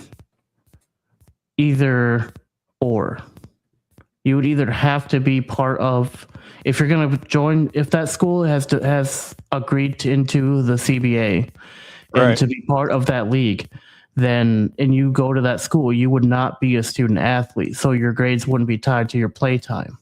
either or. You would either have to be part of, if you're going to join, if that school has agreed into the CBA and to be part of that league, then and you go to that school, you would not be a student athlete, so your grades wouldn't be tied to your play time.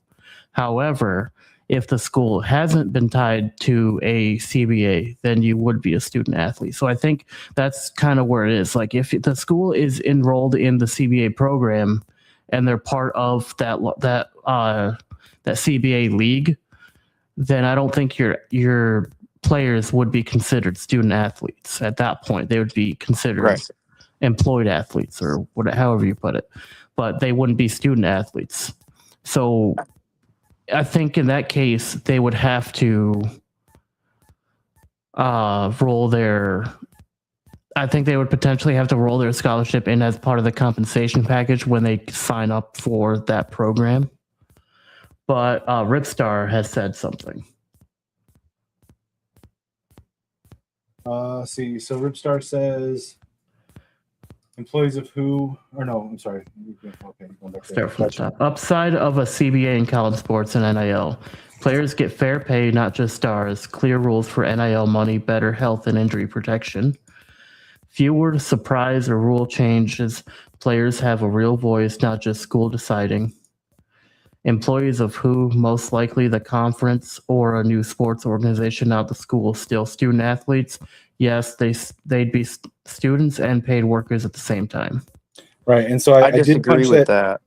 However, if the school hasn't been tied to a CBA, then you would be a student athlete. So I think that's kind of where it is. Like if the school is enrolled in the CBA program and they're part of that CBA league, then I don't think your players would be considered student athletes at that point. They would be considered employed athletes or whatever, however you put it, but they wouldn't be student athletes. So I think in that case, they would have to roll their. I think they would potentially have to roll their scholarship in as part of the compensation package when they sign up for that program. But Ripstar has said something. See, so Ripstar says employees of who, or no, I'm sorry. Okay, going back there. Start from the top. Upside of a CBA in college sports and NIL. Players get fair pay, not just stars. Clear rules for NIL money, better health and injury protection. Fewer surprise or rule changes. Players have a real voice, not just school deciding. Employees of who, most likely the conference or a new sports organization, not the school, still student athletes. Yes, they'd be students and paid workers at the same time. Right, and so I disagree with that.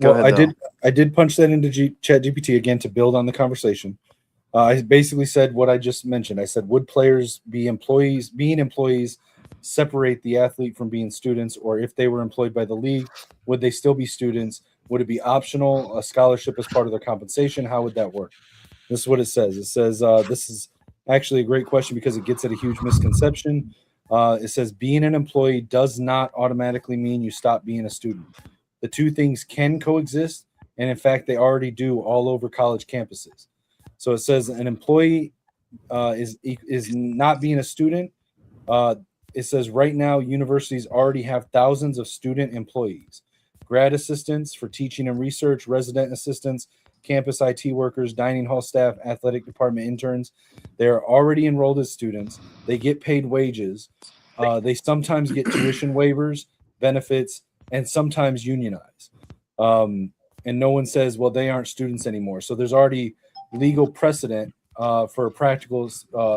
I did punch that into ChatGPT again to build on the conversation. I basically said what I just mentioned. I said, would players be employees? Being employees separate the athlete from being students, or if they were employed by the league, would they still be students? Would it be optional, a scholarship as part of their compensation? How would that work? This is what it says. It says, this is actually a great question because it gets at a huge misconception. It says being an employee does not automatically mean you stop being a student. The two things can coexist, and in fact, they already do all over college campuses. So it says an employee is not being a student. It says right now universities already have thousands of student employees, grad assistants for teaching and research, resident assistants, campus IT workers, dining hall staff, athletic department interns. They are already enrolled as students. They get paid wages. They sometimes get tuition waivers, benefits, and sometimes unionize. And no one says, well, they aren't students anymore. So there's already legal precedent for a practical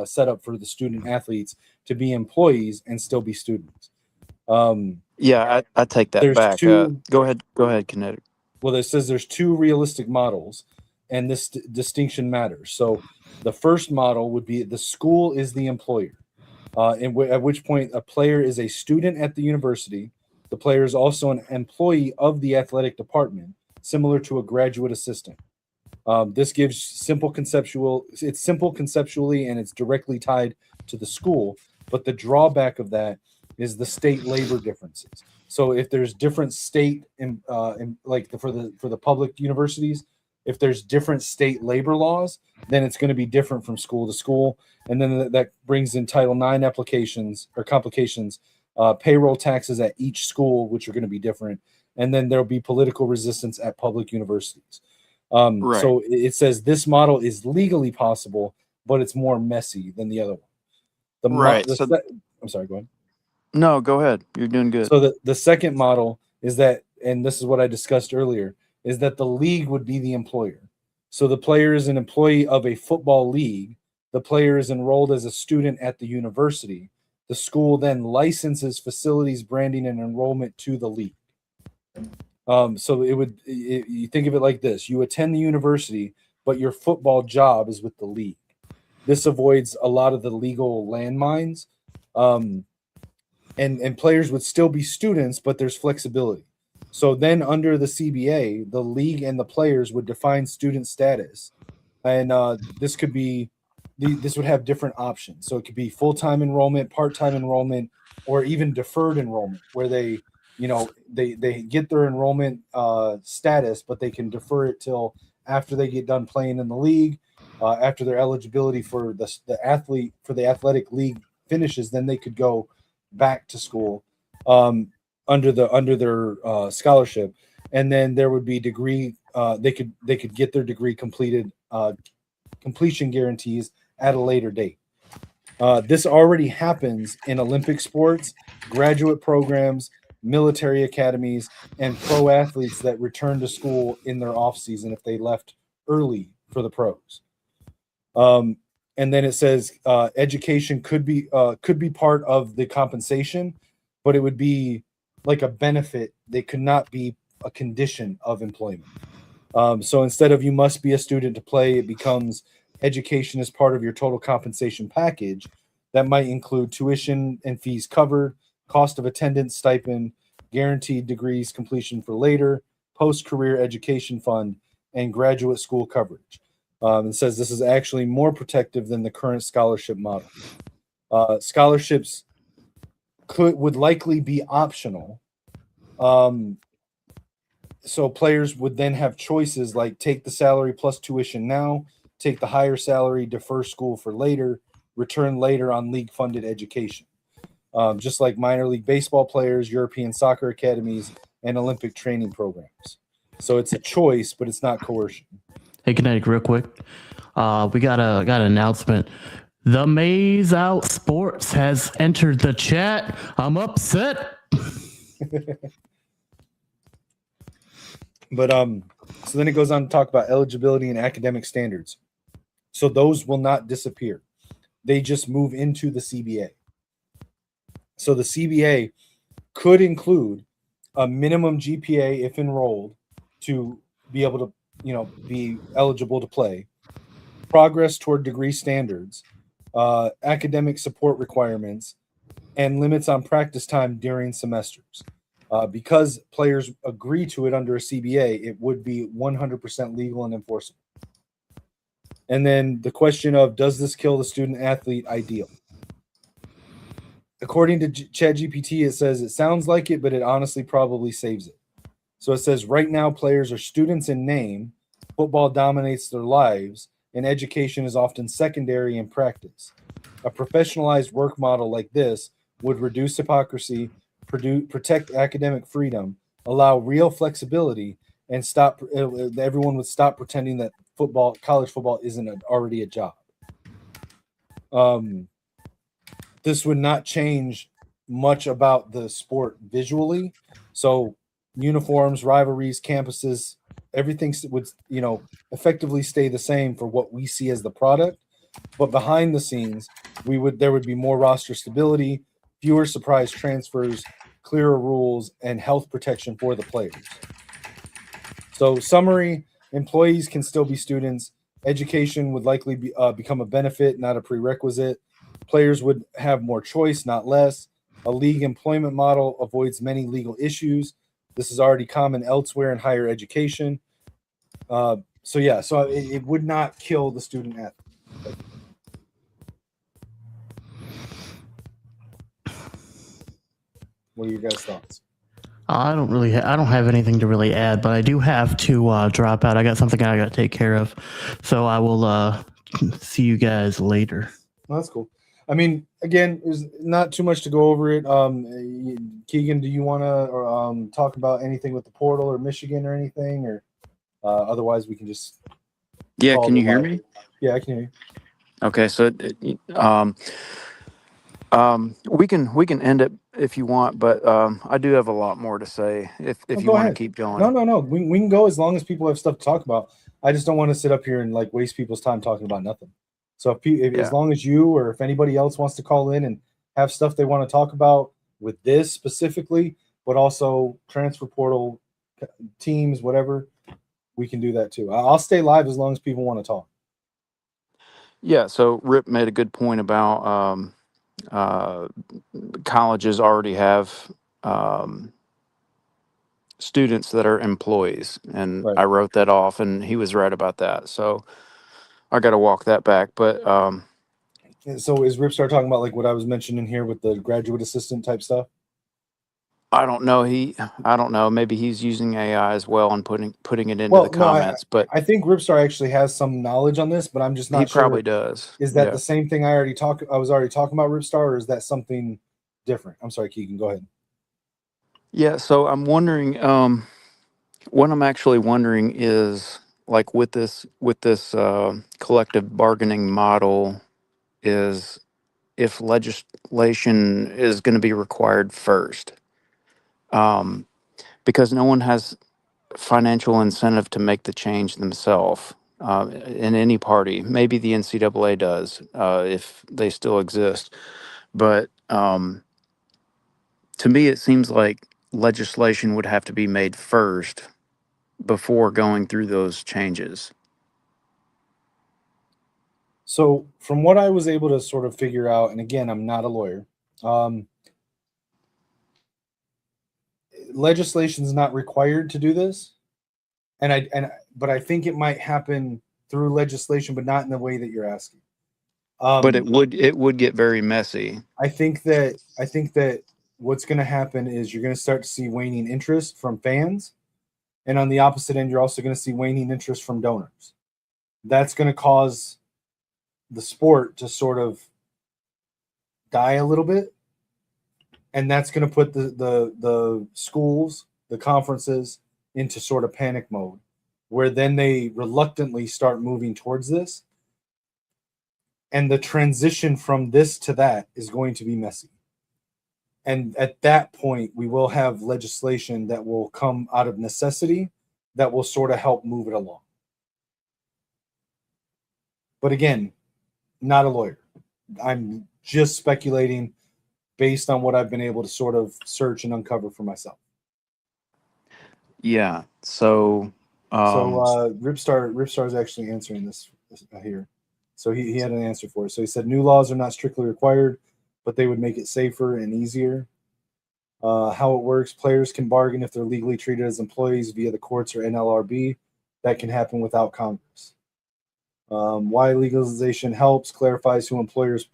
setup for the student athletes to be employees and still be students. Yeah, I take that back. Go ahead, Kinetik. Well, it says there's two realistic models, and this distinction matters. So the first model would be the school is the employer, at which point a player is a student at the university. The player is also an employee of the athletic department, similar to a graduate assistant. This gives simple conceptually, and it's directly tied to the school. But the drawback of that is the state labor differences. So if there's different state for the public universities, if there's different state labor laws, then it's going to be different from school to school. And then that brings in Title IX applications or complications, payroll taxes at each school, which are going to be different. And then there'll be political resistance at public universities. So it says this model is legally possible, but it's more messy than the other one. I'm sorry, go ahead. No, go ahead. You're doing good. So the second model is that, and this is what I discussed earlier, is that the league would be the employer. So the player is an employee of a football league. The player is enrolled as a student at the university. The school then licenses facilities, branding, and enrollment to the league. So you think of it like this: you attend the university, but your football job is with the league. This avoids a lot of the legal landmines, and players would still be students, but there's flexibility. So then, under the CBA, the league and the players would define student status, and this would have different options. So it could be full-time enrollment, part-time enrollment, or even deferred enrollment, where they get their enrollment status, but they can defer it till after they get done playing in the league, after their eligibility for the athletic league finishes. Then they could go back to school under their scholarship, and then there would be degree. They could get their degree completed, completion guarantees at a later date. This already happens in Olympic sports, graduate programs, military academies, and pro athletes that return to school in their off season if they left early for the pros. And then it says education could be part of the compensation, but it would be like a benefit. They could not be a condition of employment. So instead of you must be a student to play, it becomes education is part of your total compensation package. That might include tuition and fees covered, cost of attendance stipend, guaranteed degrees completion for later, post-career education fund, and graduate school coverage. It says this is actually more protective than the current scholarship model. Scholarships would likely be optional. So players would then have choices like take the salary plus tuition now, take the higher salary, defer school for later, return later on league-funded education. Just like minor league baseball players, European soccer academies, and Olympic training programs. So it's a choice, but it's not coercion. Hey, Kinetik, real quick. We got an announcement. The Maze Out Sports has entered the chat. I'm upset. But so then it goes on to talk about eligibility and academic standards. So those will not disappear. They just move into the CBA. So the CBA could include a minimum GPA if enrolled to be able to, be eligible to play, progress toward degree standards, academic support requirements, and limits on practice time during semesters. Because players agree to it under a CBA, it would be 100% legal and enforceable. And then the question of, does this kill the student athlete ideal? According to ChatGPT, it says it sounds like it, but it honestly probably saves it. So it says right now players are students in name, football dominates their lives, and education is often secondary in practice. A professionalized work model like this would reduce hypocrisy, protect academic freedom, allow real flexibility, and everyone would stop pretending that college football isn't already a job. This would not change much about the sport visually. So uniforms, rivalries, campuses, everything would, effectively stay the same for what we see as the product. But behind the scenes, there would be more roster stability, fewer surprise transfers, clearer rules, and health protection for the players. So summary, employees can still be students. Education would likely become a benefit, not a prerequisite. Players would have more choice, not less. A league employment model avoids many legal issues. This is already common elsewhere in higher education. So it would not kill the student athlete. What are your guys' thoughts? I don't have anything to really add, but I do have to drop out. I got something I got to take care of, so I will see you guys later. Well, that's cool. I mean, again, there's not too much to go over it. Keegan, do you want to talk about anything with the portal or Michigan or anything, or otherwise we can just? Yeah, can you hear me? Yeah, I can hear you. Okay, so we can end it if you want, but I do have a lot more to say if you want to keep going. No. We can go as long as people have stuff to talk about. I just don't want to sit up here and waste people's time talking about nothing. So as long as you or if anybody else wants to call in and have stuff they want to talk about with this specifically, but also transfer portal teams, whatever, we can do that too. I'll stay live as long as people want to talk. Yeah. So Rip made a good point about colleges already have students that are employees, and Right. I wrote that off, and he was right about that. So I got to walk that back. But So is Ripstar talking about like what I was mentioning here with the graduate assistant type stuff? I don't know. I don't know. Maybe he's using AI as well and putting it into the Well, no, I comments, but I think Ripstar actually has some knowledge on this, but I'm just he not probably sure. does. Is that Yeah. the same thing I was already talking about Ripstar, or is that something different? I'm sorry, Keegan, go ahead. Yeah. So I'm wondering. What I'm actually wondering is, like, with this collective bargaining model, is if legislation is going to be required first, um, because no one has financial incentive to make the change themselves in any party. Maybe the NCAA does if they still exist, but to me, it seems like legislation would have to be made first before going through those changes. So, from what I was able to sort of figure out, and again, I'm not a lawyer, um, legislation is not required to do this, but I think it might happen through legislation, but not in the way that you're asking. But Um, it would get very messy. I think that what's going to happen is you're going to start to see waning interest from fans, and on the opposite end, you're also going to see waning interest from donors. That's going to cause the sport to sort of die a little bit, and that's going to put the schools, the conferences, into sort of panic mode, where then they reluctantly start moving towards this, and the transition from this to that is going to be messy. And at that point, we will have legislation that will come out of necessity that will sort of help move it along. But again, not a lawyer. I'm just speculating based on what I've been able to sort of search and uncover for myself. Yeah. So, So um, Ripstar is actually answering this here. So he had an answer for it. So he said new laws are not strictly required, but they would make it safer and easier. How it works: players can bargain if they're legally treated as employees via the courts or NLRB. That can happen without Congress. Why legalization helps: clarifies who employs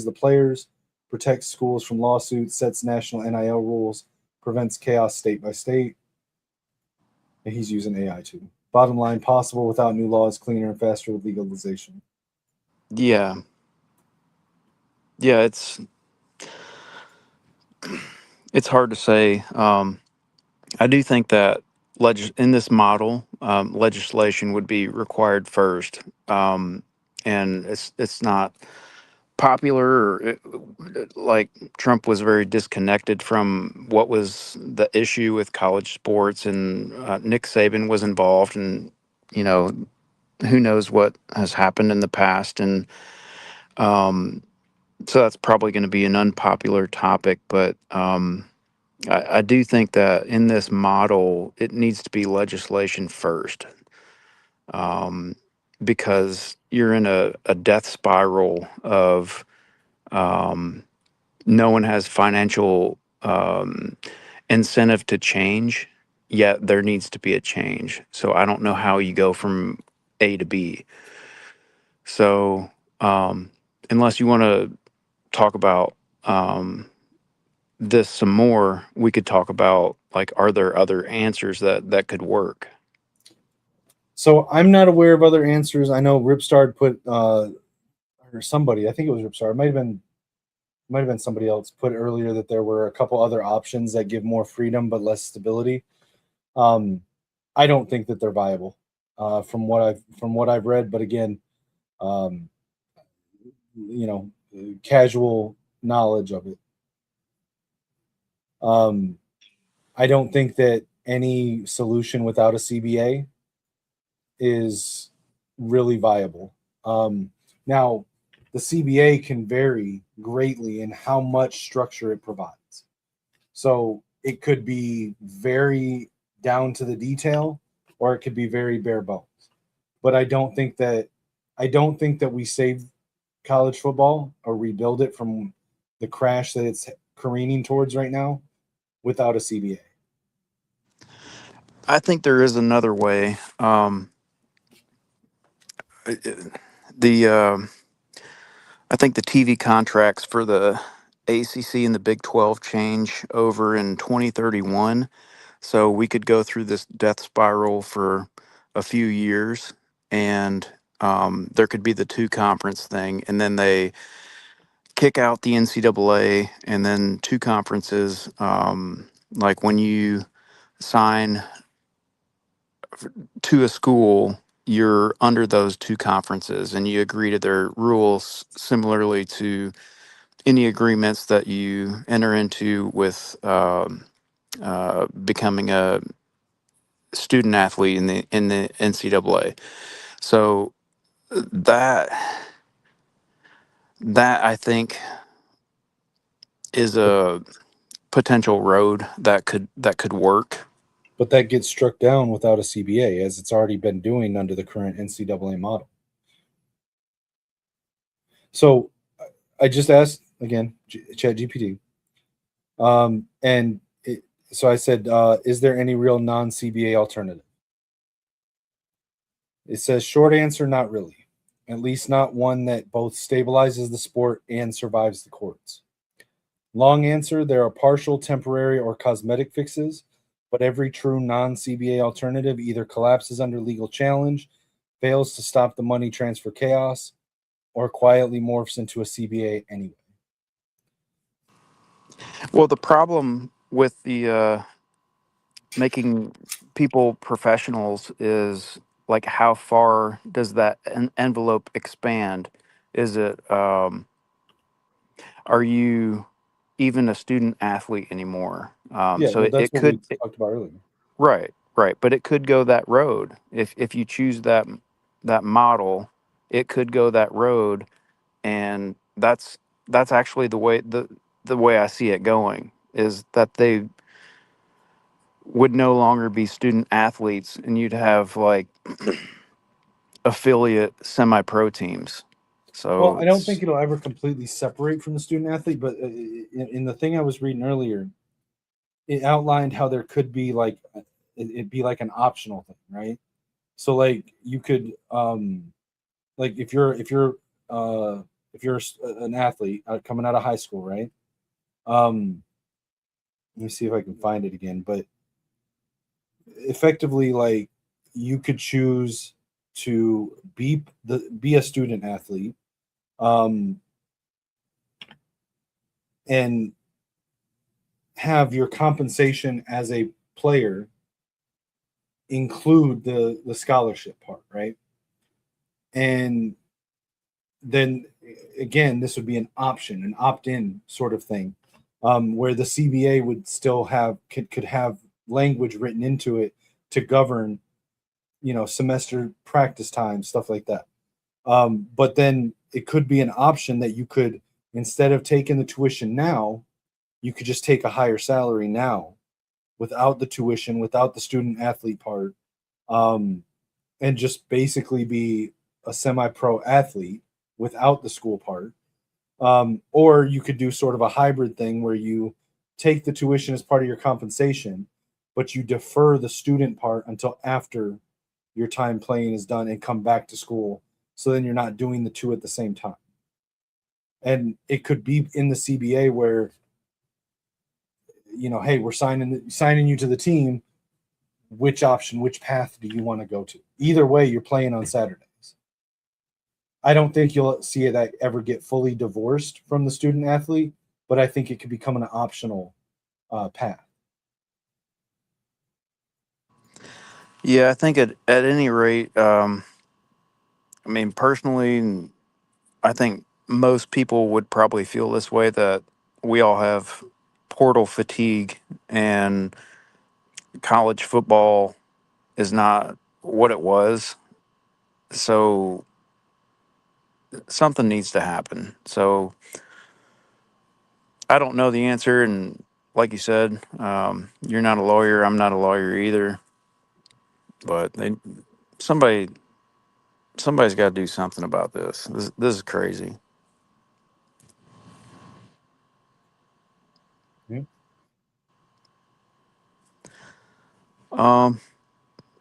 the players, protects schools from lawsuits, sets national NIL rules, prevents chaos state by state. And he's using AI too. Bottom line: possible without new laws, cleaner and faster with legalization. yeah, yeah, it's hard to say. I do think that in this model, legislation would be required first, and it's not popular. Like, Trump was very disconnected from what was the issue with college sports, and Nick Saban was involved, and you know who knows what has happened in the past, and so that's probably going to be an unpopular topic, but I do think that in this model, it needs to be legislation first, um, because you're in a death spiral of no one has financial incentive to change, yet there needs to be a change. So I don't know how you go from A to B. So unless you want to talk about this some more, we could talk about, like, are there other answers that could work? So I'm not aware of other answers. I know Ripstar put or somebody, I think it was Ripstar. It might have been somebody else put earlier that there were a couple other options that give more freedom but less stability. Um, I don't think that they're viable from what I've read. But again, um, you know, casual knowledge of it. Um, I don't think that any solution without a CBA is really viable. Now, the CBA can vary greatly in how much structure it provides. So it could be very down to the detail, or it could be very bare bones. But I don't think that we save college football or rebuild it from the crash that it's careening towards right now without a CBA. I think there is another way. It- it- the I think the TV contracts for the ACC and the Big 12 change over in 2031. So we could go through this death spiral for a few years, and there could be the two conference thing, and then they kick out the NCAA, and then two conferences. Like when you sign to a school, you're under those two conferences, and you agree to their rules similarly to any agreements that you enter into with becoming a student athlete in the NCAA. So that that I think is But a potential road that could work. but that gets struck down without a CBA, as it's already been doing under the current NCAA model. So I just asked again, Chat GPT, and so I said, "Is there any real non-CBA alternative?" It says, "Short answer, not really. At least not one that both stabilizes the sport and survives the courts." Long answer, there are partial, temporary, or cosmetic fixes, but every true non-CBA alternative either collapses under legal challenge, fails to stop the money transfer chaos, or quietly morphs into a CBA anyway. Well, the problem with the making people professionals is like how far does that envelope expand? Is it are you even a student athlete anymore? Yeah, So well, that's it what we could talked about earlier. right, but it could go that road if you choose that model. It could go that road, and that's actually the way I see it going is that they would no longer be student athletes, and you'd have like affiliate semi-pro teams. Well, So I don't think it'll ever completely separate from the student athlete, but in the thing I was reading earlier, it outlined how there could be like it'd be like an optional thing, right? So like you could like if you're an athlete coming out of high school, right? Um let me see if I can find it again, but effectively like you could choose to be a student athlete um and have your compensation as a player include the scholarship part, right? And then again, this would be an option, an opt-in sort of thing, where the CBA would still have could have language written into it to govern, semester practice time, stuff like that. But then it could be an option that you could, instead of taking the tuition now, you could just take a higher salary now without the tuition, without the student athlete part, um, and just basically be a semi-pro athlete without the school part. Or you could do sort of a hybrid thing where you take the tuition as part of your compensation, but you defer the student part until after your time playing is done and come back to school. So then you're not doing the two at the same time. And it could be in the CBA where, hey, we're signing you to the team. Which option, which path do you want to go to? Either way, you're playing on Saturdays. I don't think you'll see that ever get fully divorced from the student athlete, but I think it could become an optional path. yeah, I think at any rate, I mean personally, I think most people would probably feel this way that we all have portal fatigue, and college football is not what it was. So something needs to happen. So I don't know the answer, and like you said, you're not a lawyer. I'm not a lawyer either. But somebody, somebody's got to do something about this. This is crazy. Yeah. Um,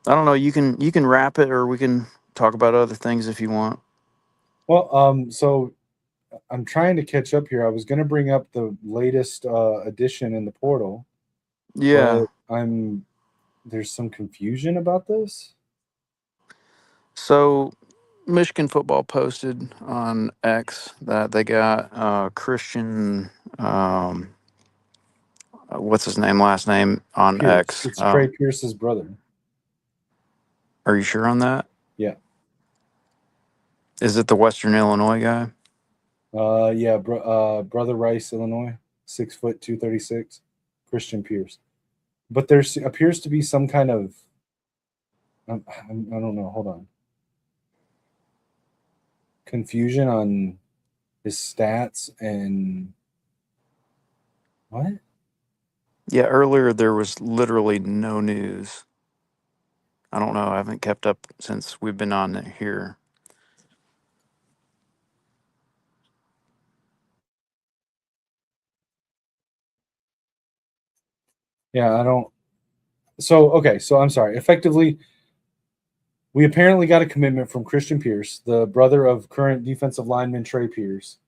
I don't know. You can wrap it, or we can talk about other things if you want. Well, so I'm trying to catch up here. I was going to bring up the latest addition in the portal, Yeah. but there's some confusion about this. So Michigan football posted on X that they got Christian. What's his name? Last name on Pierce. X. It's Trey Pierce's brother. Are you sure on that? Yeah. Is it the Western Illinois guy? Yeah, brother Rice, Illinois, 6 foot 236, Christian Pierce. But there appears to be some kind of I don't know. Hold on. Confusion on his stats and what? Yeah, earlier there was literally no news. I don't know. I haven't kept up since we've been on it here. Yeah, I don't. So okay, so I'm sorry. Effectively, we apparently got a commitment from Christian Pierce, the brother of current defensive lineman Trey Pierce.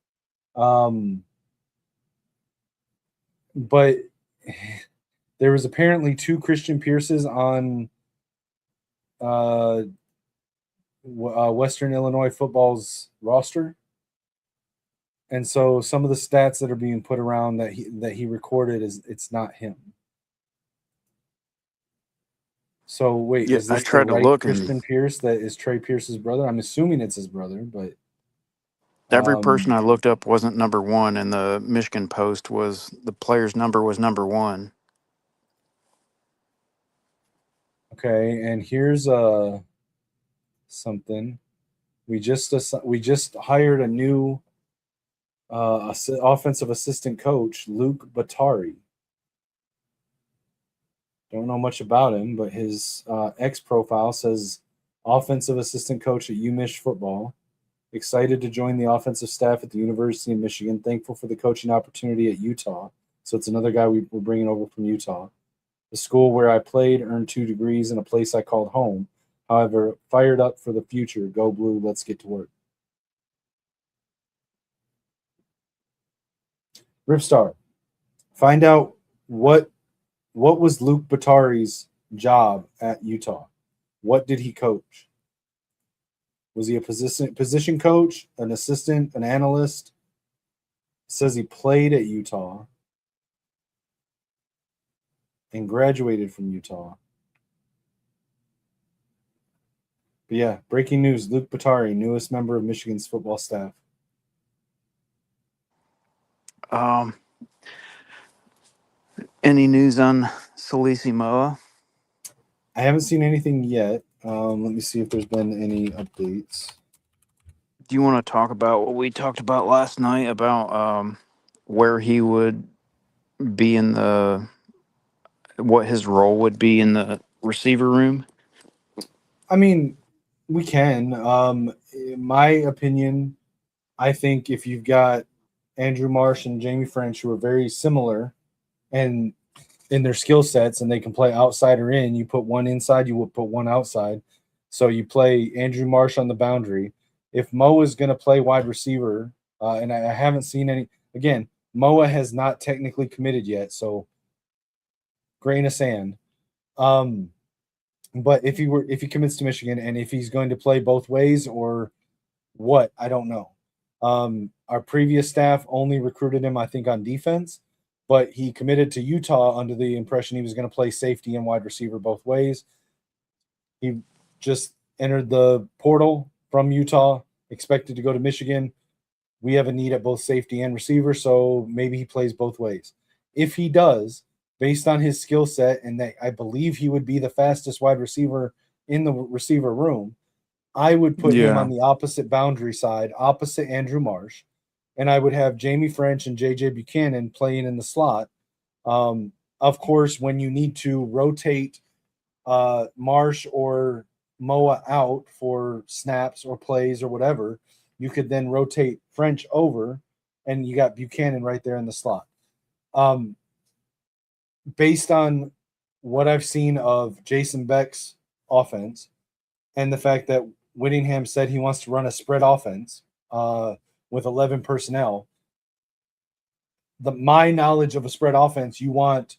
But there was apparently two Christian Pierces on Western Illinois football's roster, and so some of the stats that are being put around that he recorded it's not him. So wait, Yeah, is I this the tried to right look, and Christian Pierce that is Trey Pierce's brother? I'm assuming it's his brother, but every person um, I looked up wasn't number one, and the Michigan Post was the player's number was number one. okay. And here's something we just hired a new offensive assistant coach, Luke Batari. Don't know much about him, but his X profile says offensive assistant coach at UMich football. Excited to join the offensive staff at the University of Michigan. Thankful for the coaching opportunity at Utah. So it's another guy we're bringing over from Utah. The school where I played, earned 2 degrees in a place I called home. However, fired up for the future. Go Blue, let's get to work. Ripstar, find out what was Luke Batari's job at Utah? What did he coach? Was he a position coach, an assistant, an analyst? It says he played at Utah and graduated from Utah. But yeah, breaking news: Luke Batari, newest member of Michigan's football staff. Um, any news on Salisi Moa? I haven't seen anything yet. Let me see if there's been any updates. Do you want to talk about what we talked about last night about where he would be in what his role would be in the receiver room? I mean, we can. In my opinion, I think if you've got Andrew Marsh and Jamie French, who are very similar and in their skill sets, and they can play outside or in, you put one inside, you will put one outside. So you play Andrew Marsh on the boundary. If Mo is going to play wide receiver, and I haven't seen any, again, Moa has not technically committed yet, so grain of sand. But if he commits to Michigan, and if he's going to play both ways or what, I don't know. Our previous staff only recruited him, I think, on defense, but he committed to Utah under the impression he was going to play safety and wide receiver both ways. He just entered the portal from Utah, expected to go to Michigan. We have a need at both safety and receiver, so maybe he plays both ways. If he does, based on his skill set, and that I believe he would be the fastest wide receiver in the receiver room, I would put him on Yeah. the opposite boundary side, opposite Andrew Marsh, and I would have Jamie French and JJ Buchanan playing in the slot. Of course, when you need to rotate Marsh or Moa out for snaps or plays or whatever, you could then rotate French over, and you got Buchanan right there in the slot. Um, Based on what I've seen of Jason Beck's offense and the fact that Whittingham said he wants to run a spread offense with 11 personnel, my knowledge of a spread offense, you want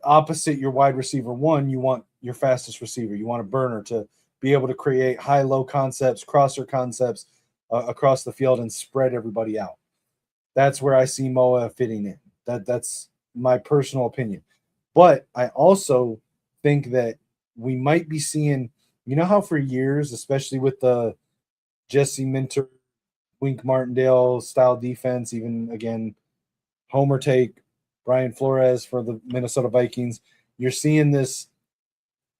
opposite your wide receiver one, you want your fastest receiver. You want a burner to be able to create high-low concepts, crosser concepts across the field and spread everybody out. That's where I see Moa fitting in. That's my personal opinion. But I also think that we might be seeing, you know how for years, especially with the Jesse Minter, Wink Martindale style defense, even again, Homer take, Brian Flores for the Minnesota Vikings, you're seeing this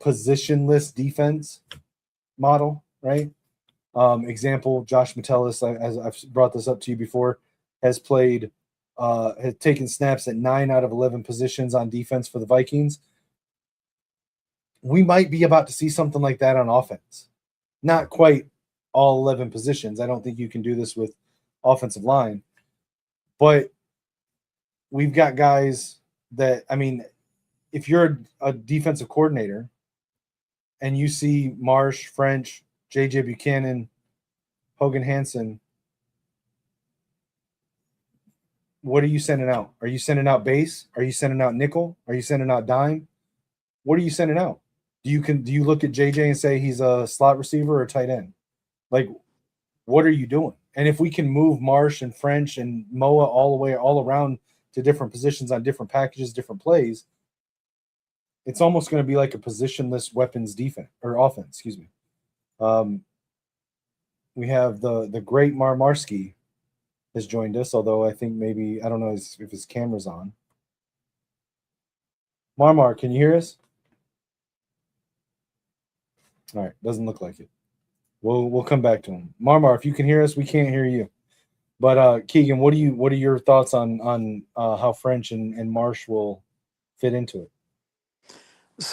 positionless defense model, right? Example, Josh Metellus, as I've brought this up to you before, has taken snaps at 9 out of 11 positions on defense for the Vikings. We might be about to see something like that on offense. Not quite all 11 positions. I don't think you can do this with offensive line, but we've got guys that, I mean, if you're a defensive coordinator and you see Marsh, French, JJ Buchanan, Hogan Hansen, what are you sending out? Are you sending out base? Are you sending out nickel? Are you sending out dime? What are you sending out? Do you look at JJ and say he's a slot receiver or a tight end? Like, what are you doing? And if we can move Marsh and French and Moa all around to different positions on different packages, different plays, it's almost going to be like a positionless weapons defense or offense. Excuse me. We have the great Marmarski has joined us, although I think maybe I don't know if his camera's on. Marmar, can you hear us? All right, doesn't look like it. We'll come back to him. Marmar, if you can hear us, we can't hear you. But Keegan, what are your thoughts on how French and Marsh will fit into it?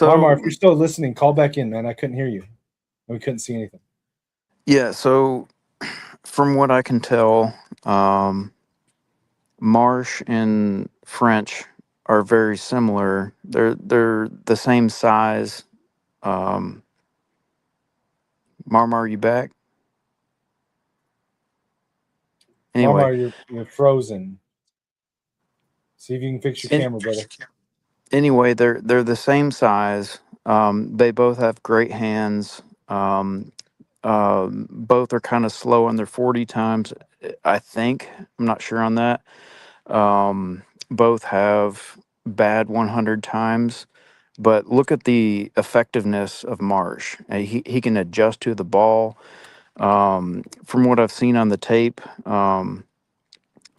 Marmar, So if you're still listening, call back in, man. I couldn't hear you. We couldn't see anything. yeah, so from what I can tell, Marsh and French are very similar. They're the same size. Marmar, you back? Anyway, Marmar, you're frozen. See if you can fix your an- camera, brother. anyway, they're the same size. They both have great hands. Both are kind of slow on their 40 times. I think I'm not sure on that. Both have bad 100 times. But look at the effectiveness of Marsh. He can adjust to the ball. From what I've seen on the tape,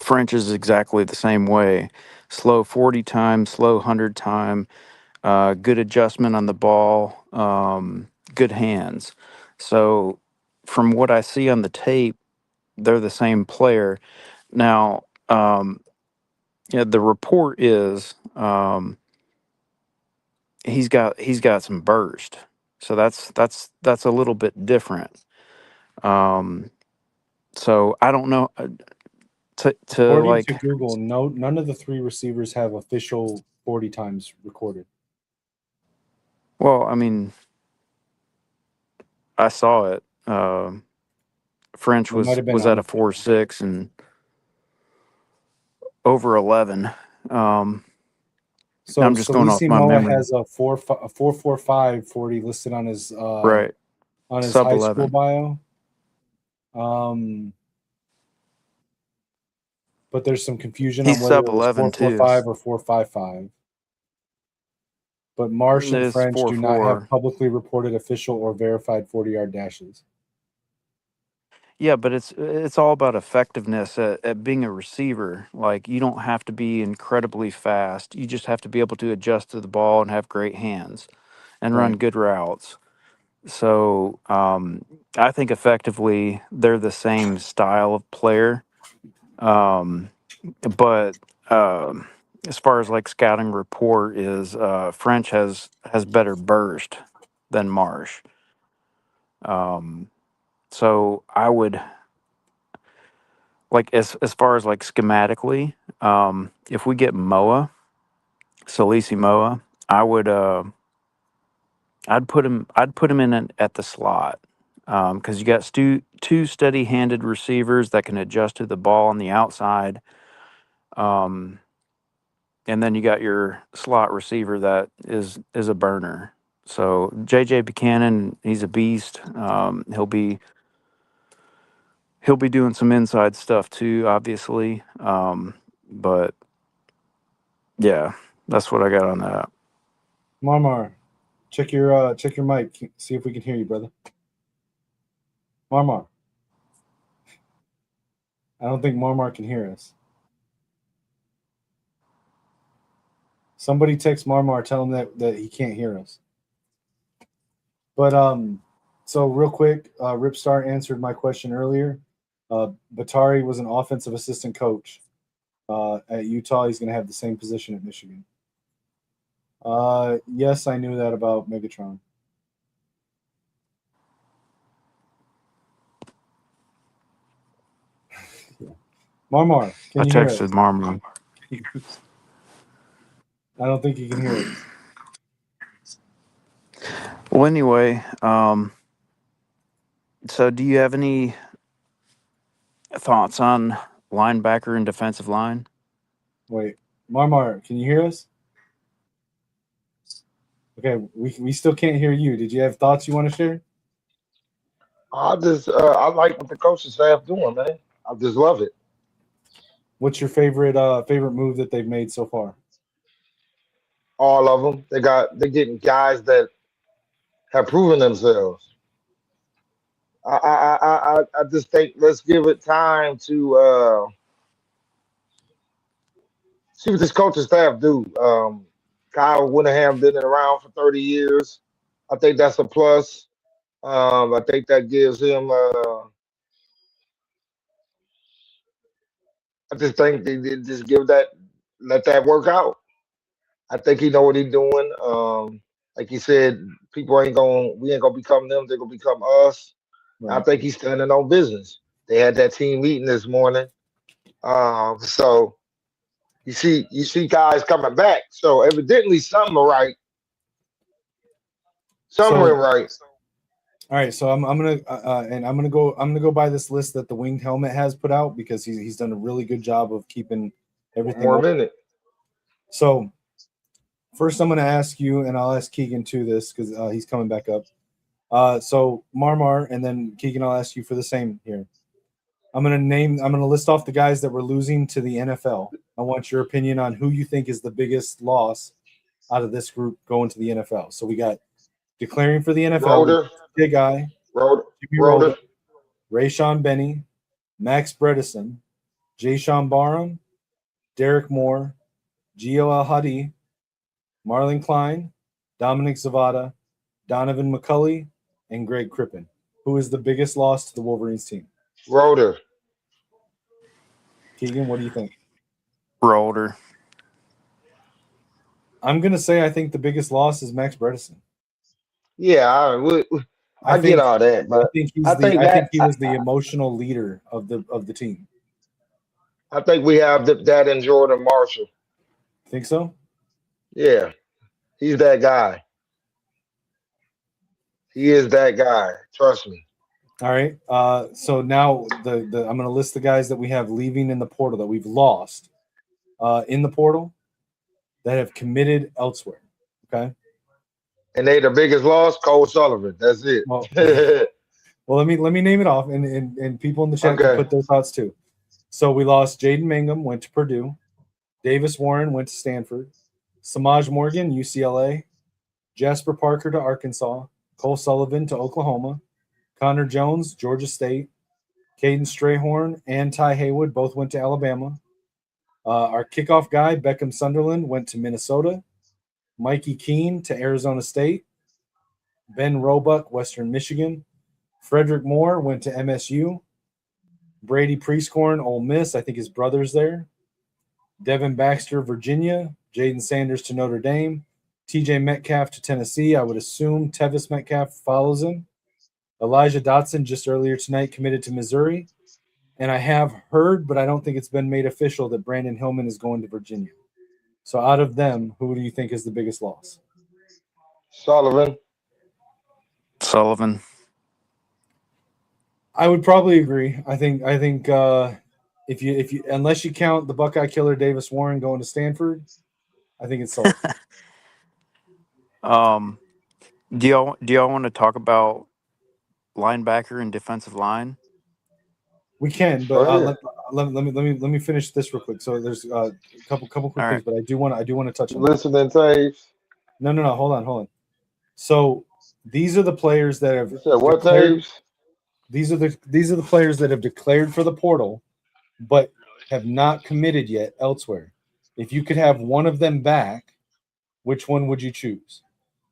French is exactly the same way. Slow 40 time, slow 100 time, good adjustment on the ball, good hands. So from what I see on the tape, they're the same player. Now, yeah, the report is he's got some burst. So that's a little bit different. Um, so I don't know to According to like. Google, none of the three receivers have official 40 times recorded. Well, I mean, I saw it. French It might was have been was at a unofficial. 4.6 and over 11. So I'm just so going we off see my Moa memory. has a 4.45 40 listed on his Sub high school 11. bio. Um, but there's some confusion on He's whether sub it was 11 too. 4.45 or 4.55. But Marsh It and is French four do not have four. publicly reported official or verified 40-yard dashes. Yeah, but it's all about effectiveness at being a receiver. Like you don't have to be incredibly fast. You just have to be able to adjust to the ball and have great hands and run Right. good routes. So I think effectively they're the same style of player. Um, but as far as like scouting report is, French has better burst than Marsh. Um, so I would like as far as like schematically, if we get Moa, Salisi Moa, I would I'd put him in at the slot because you got two steady-handed receivers that can adjust to the ball on the outside, um, and then you got your slot receiver that is a burner. So JJ Buchanan, he's a beast. He'll be doing some inside stuff too, obviously. But yeah, that's what I got on that. Marmar, check your mic. See if we can hear you, brother. Marmar. I don't think Marmar can hear us. Somebody text Marmar, tell him that he can't hear us. But so real quick, Ripstar answered my question earlier. Batari was an offensive assistant coach at Utah. He's going to have the same position at Michigan. Yes, I knew that about Megatron. Marmar, I can you hear us? texted Marmon. I don't think you can hear us. Well, anyway, so do you have any thoughts on linebacker and defensive line? Wait, Marmar, can you hear us? Okay, we still can't hear you. Did you have thoughts you want to share? I like what the coaching staff doing, man. I just love it. What's your favorite move that they've made so far? All of them. They're getting guys that have proven themselves. I just think let's give it time to see what this coaching staff do. Kyle Whittingham been around for 30 years. I think that's a plus. I think that gives him. I just think they just let that work out. I think he know what he's doing. Like he said, we ain't gonna become them. They're gonna become us. I Right. think he's standing on business. They had that team meeting this morning. So you see guys coming back. So evidently something right. Something So went right. all right, so I'm gonna go by this list that the Winged Helmet has put out because he's done a really good job of keeping One everything more open. minute. So first, I'm gonna ask you, and I'll ask Keegan too this because he's coming back up. So Marmar, and then Keegan, I'll ask you for the same here. I'm gonna list off the guys that we're losing to the NFL. I want your opinion on who you think is the biggest loss out of this group going to the NFL. So we got declaring for the NFL, Rotor, big guy, rotor, Jimmy rotor. Roller, Rayshon Benny, Max Bredesen, Jay Barham, Derek Moore, Gio El Hadi, Marlon Klein, Dominic Zavada, Donovan McCulley, and Greg Crippen. Who is the biggest loss to the Wolverines team? Rotor. Keegan, what do you think? Roller. I'm gonna say I think the biggest loss is Max Bredesen. Yeah, I I get think all that, I but think I think I think that he was the emotional leader of the team. I think we have that in Jordan Marshall. Think so? Yeah, he's that guy. He is that guy. Trust me. All right. So now the I'm gonna list the guys that we have leaving in the portal that we've lost in the portal that have committed elsewhere. Okay. And they the biggest loss, Cole Sullivan. That's it. Well, well, let me name it off, and people in the chat can Okay. put their thoughts too. So we lost Jaden Mangum, went to Purdue. Davis Warren went to Stanford. Samaj Morgan, UCLA. Jasper Parker to Arkansas. Cole Sullivan to Oklahoma. Connor Jones, Georgia State. Caden Strayhorn and Ty Haywood both went to Alabama. Our kickoff guy, Beckham Sunderland, went to Minnesota. Mikey Keene to Arizona State. Ben Roebuck, Western Michigan. Frederick Moore went to MSU. Brady Prieskorn, Ole Miss. I think his brother's there. Devin Baxter, Virginia. Jaden Sanders to Notre Dame. TJ Metcalf to Tennessee. I would assume Tevis Metcalf follows him. Elijah Dotson just earlier tonight committed to Missouri. And I have heard, but I don't think it's been made official, that Brandon Hillman is going to Virginia. So out of them, who do you think is the biggest loss? Sullivan. I would probably agree. I think if you unless you count the Buckeye killer Davis Warren going to Stanford, I think it's Sullivan. Do y'all want to talk about linebacker and defensive line? We can, but let me finish this real quick. So there's a couple quick things, but I do want to touch on listening tapes. No, hold on. So these are the players that have what tapes? These are the players that have declared for the portal, but have not committed yet elsewhere. If you could have one of them back, which one would you choose?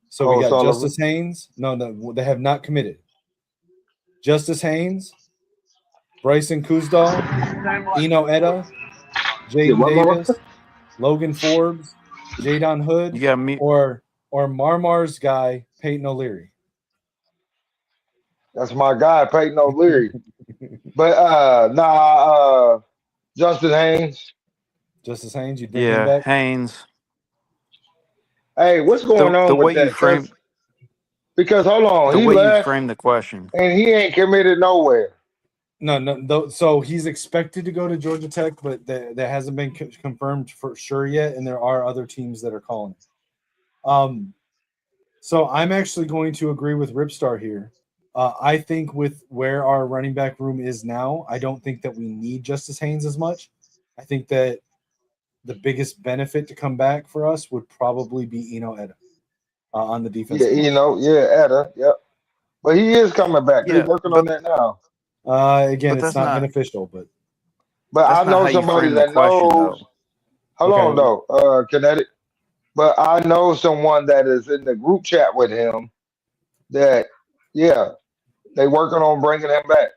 So we got Sullivan. Justice Haynes. No, they have not committed. Justice Haynes, Bryson Kuzdal, Eno Etta, Jaden Davis, Logan Forbes, Jadon Hood, You got me. or Marmar's guy, Peyton O'Leary. That's my guy, Peyton O'Leary. But Justin Haynes. Justice Haynes, you bring him back? Haynes. Hey, what's going on the with way that? You frame, because hold on, the he way left, you frame the question, and he ain't committed nowhere. No. So he's expected to go to Georgia Tech, but that hasn't been confirmed for sure yet, and there are other teams that are calling it. So I'm actually going to agree with Ripstar here. I think with where our running back room is now, I don't think that we need Justice Haynes as much. I think that the biggest benefit to come back for us would probably be Eno Etta on the defense. Etta, yep. But he is coming back. They're working on that now. Again, it's not been official, but I know somebody that knows. Hold on though, Kinetik. But I know someone that is in the group chat with him that, they working on bringing him back.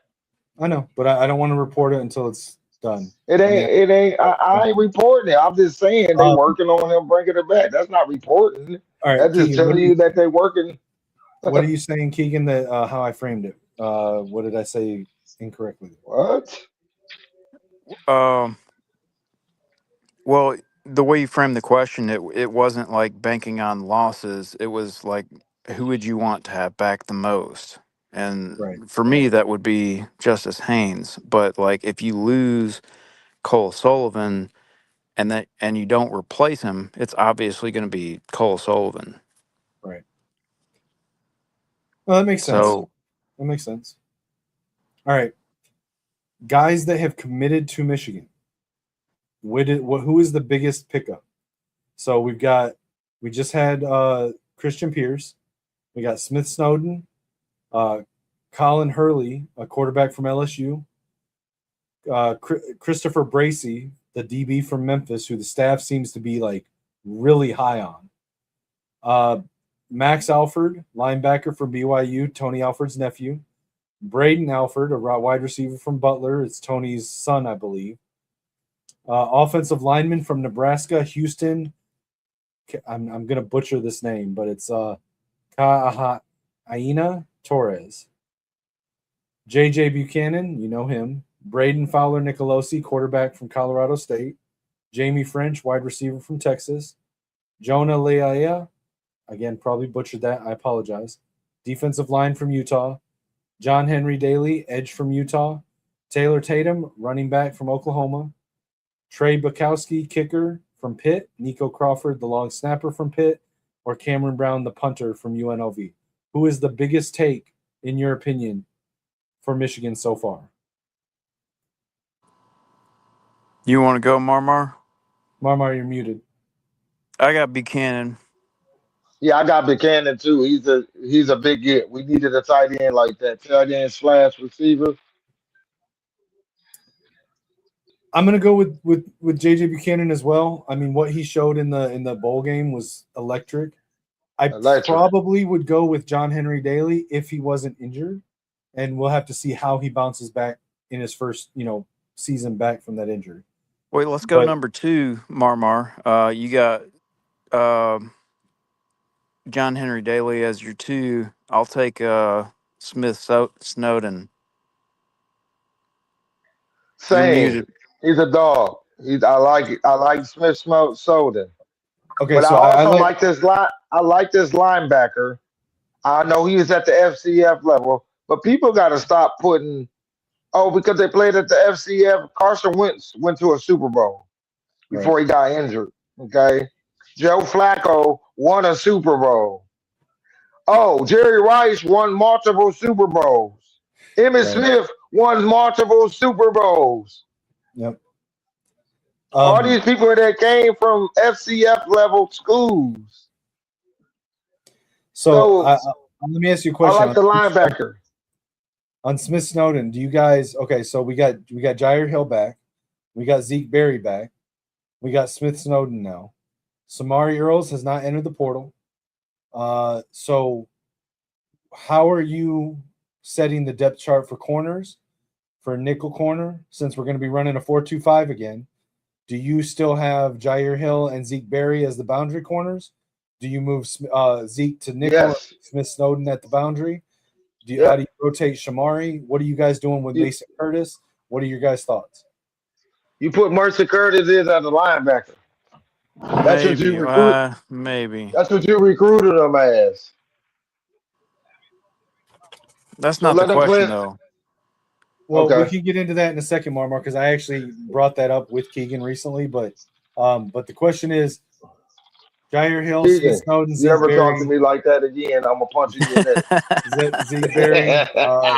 I know, but I don't want to report it until it's done. It ain't. I ain't reporting it. I'm just saying they working on him bringing it back. That's not reporting. All right, that's just telling you that they working. What are you saying, Keegan? That how I framed it? What did I say incorrectly? What? Well, the way you framed the question, it wasn't like banking on losses. It was like, who would you want to have back the most? And for me, that would be Justice Haynes. But like, if you lose Cole Sullivan and you don't replace him, it's obviously going to be Cole Sullivan. Right. Well, that makes sense. That makes sense. All right. Guys that have committed to Michigan. Who is the biggest pickup? So we just had Christian Pierce. We got Smith Snowden, Colin Hurley, a quarterback from LSU, Christopher Bracey, the DB from Memphis, who the staff seems to be like really high on. Max Alford, linebacker from BYU, Tony Alford's nephew. Braden Alford, a wide receiver from Butler. It's Tony's son, I believe. Offensive lineman from Nebraska, Houston. I'm going to butcher this name, but it's Ka'aina Torres. J.J. Buchanan, you know him. Braden Fowler Nicolosi, quarterback from Colorado State. Jamie French, wide receiver from Texas. Jonah Leia, again, probably butchered that. I apologize. Defensive line from Utah. John Henry Daly, edge from Utah. Taylor Tatum, running back from Oklahoma. Trey Bukowski, kicker from Pitt. Nico Crawford, the long snapper from Pitt. Or Cameron Brown, the punter from UNLV. Who is the biggest take, in your opinion, for Michigan so far? You want to go, Marmar? Marmar, you're muted. I got Buchanan. Yeah, I got Buchanan too. He's a big get. We needed a tight end like that. Tight end / receiver. I'm gonna go with JJ Buchanan as well. I mean, what he showed in the bowl game was electric. I probably would go with John Henry Daly if he wasn't injured, and we'll have to see how he bounces back in his first, season back from that injury. Wait, let's go number 2, Marmar. You got John Henry Daly as your 2. I'll take Smith Snowden. Same. He's a dog. I like Smith Snowden. Okay, but so I also like this line. I like this linebacker. I know he was at the FCF level, but people got to stop putting. Oh, because they played at the FCF. Carson Wentz went to a Super Bowl before he got injured. Okay, Joe Flacco won a Super Bowl. Oh, Jerry Rice won multiple Super Bowls. Emmitt Smith won multiple Super Bowls. Yep. All these people that came from FCF level schools. So let me ask you a question. I like the linebacker. On Smith Snowden, do you guys so we got Jair Hill back, we got Zeke Berry back, we got Smith Snowden now. Samari Earls has not entered the portal. So how are you setting the depth chart for corners, for nickel corner, since we're going to be running a 4-2-5 again? Do you still have Jair Hill and Zeke Berry as the boundary corners? Do you move Zeke to nickel, Smith Snowden at the boundary? How do you rotate Shamari? What are you guys doing with Mason Curtis? What are your guys' thoughts? You put Mercer Curtis in as a linebacker. That's what you recruited. Maybe. That's what you recruited him as. That's not the question, though. Well, we can get into that in a second, Marmar, because I actually brought that up with Keegan recently. But the question is, Jair Hill, Smith Snowden, Zeke never Berry, talk to me like that again. I'm gonna punch you in that. Zeke Berry,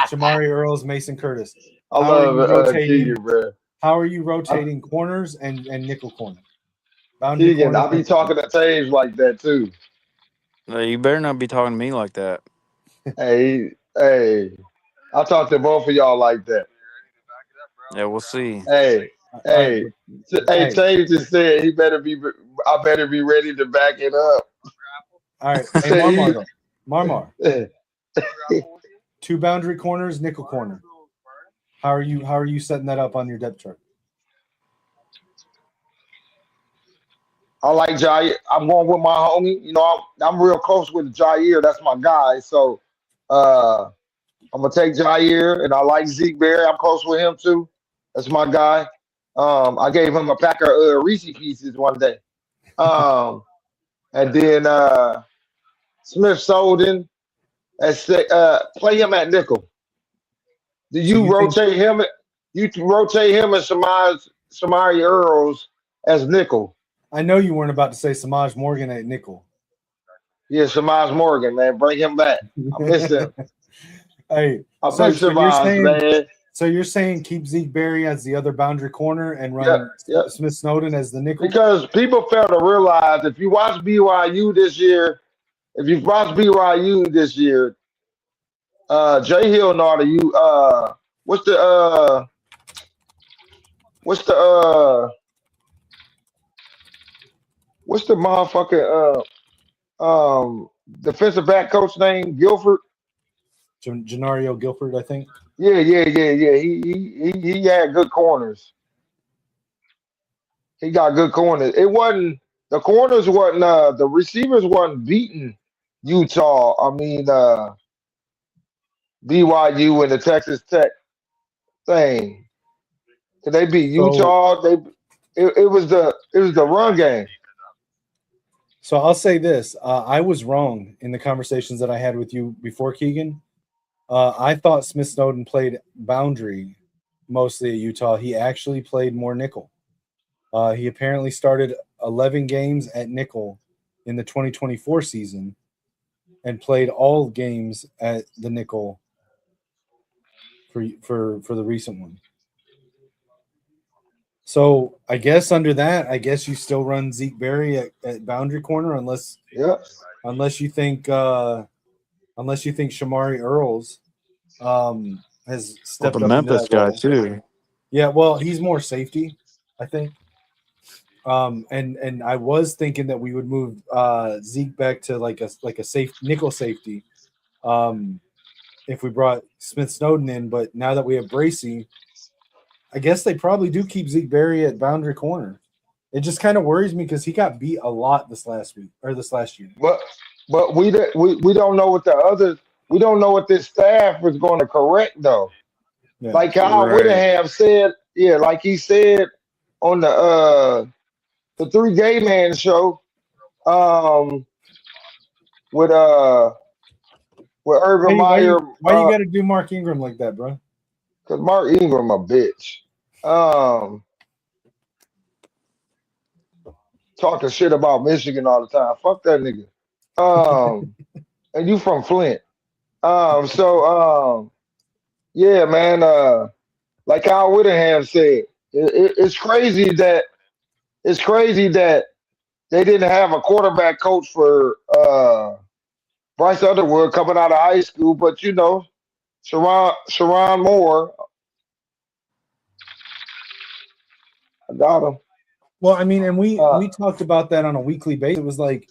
Shamari Earls, Mason Curtis. I love Keegan, bro. How are you rotating corners and nickel corner? Keegan, I'll be talking to Taves like that too. No, you better not be talking to me like that. Hey, I'll talk to both of y'all like that. Yeah, we'll see. Hey, Taves just said I better be ready to back it up. All right, hey, Marmar. 2 boundary corners, nickel corner. How are you setting that up on your depth chart? I like Jair. I'm going with my homie. I'm real close with Jair. That's my guy. So I'm gonna take Jair, and I like Zeke Berry. I'm close with him too. That's my guy. I gave him a pack of Reese Pieces one day. And then Smith Snowden play him at nickel. Do you rotate him? You rotate him and Samari Earls as nickel. I know you weren't about to say Samaj Morgan at nickel. Yeah, Samaj Morgan, man, bring him back. I miss him. Hey, so you're saying keep Zeke Berry as the other boundary corner and run Smith Snowden as the nickel? Because people fail to realize if you watch BYU this year, Jay Hill know how to use what's the motherfucking defensive back coach name? Guilford? Gennario Guilford, I think. Yeah. He had good corners. He got good corners. The receivers wasn't beating Utah. I mean BYU and the Texas Tech thing. Did they beat Utah? It was the run game. So I'll say this. I was wrong in the conversations that I had with you before, Keegan. I thought Smith Snowden played boundary mostly at Utah. He actually played more nickel. He apparently started 11 games at nickel in the 2024 season and played all games at the nickel for the recent one. So I guess under that, you still run Zeke Berry at boundary corner unless you think Shamari Earls has stepped up. The Memphis guy too. Yeah, well, he's more safety, I think. And I was thinking that we would move Zeke back to like a safe nickel safety, if we brought Smith Snowden in. But now that we have Bracey, I guess they probably do keep Zeke Berry at boundary corner. It just kind of worries me because he got beat a lot this last year. But we don't know what this staff is going to correct though. Yeah. Like Kyle Whittingham said, like he said on the 3 Gay Man show, with Urban Meyer. Why you got to do Mark Ingram like that, bro? Because Mark Ingram a bitch. Talking shit about Michigan all the time. Fuck that nigga. And you from Flint. Yeah, man. Like Kyle Whittingham said, it's crazy that they didn't have a quarterback coach for Bryce Underwood coming out of high school, but you know, Sharon Moore, I got him. Well, I mean, and we talked about that on a weekly basis. It was like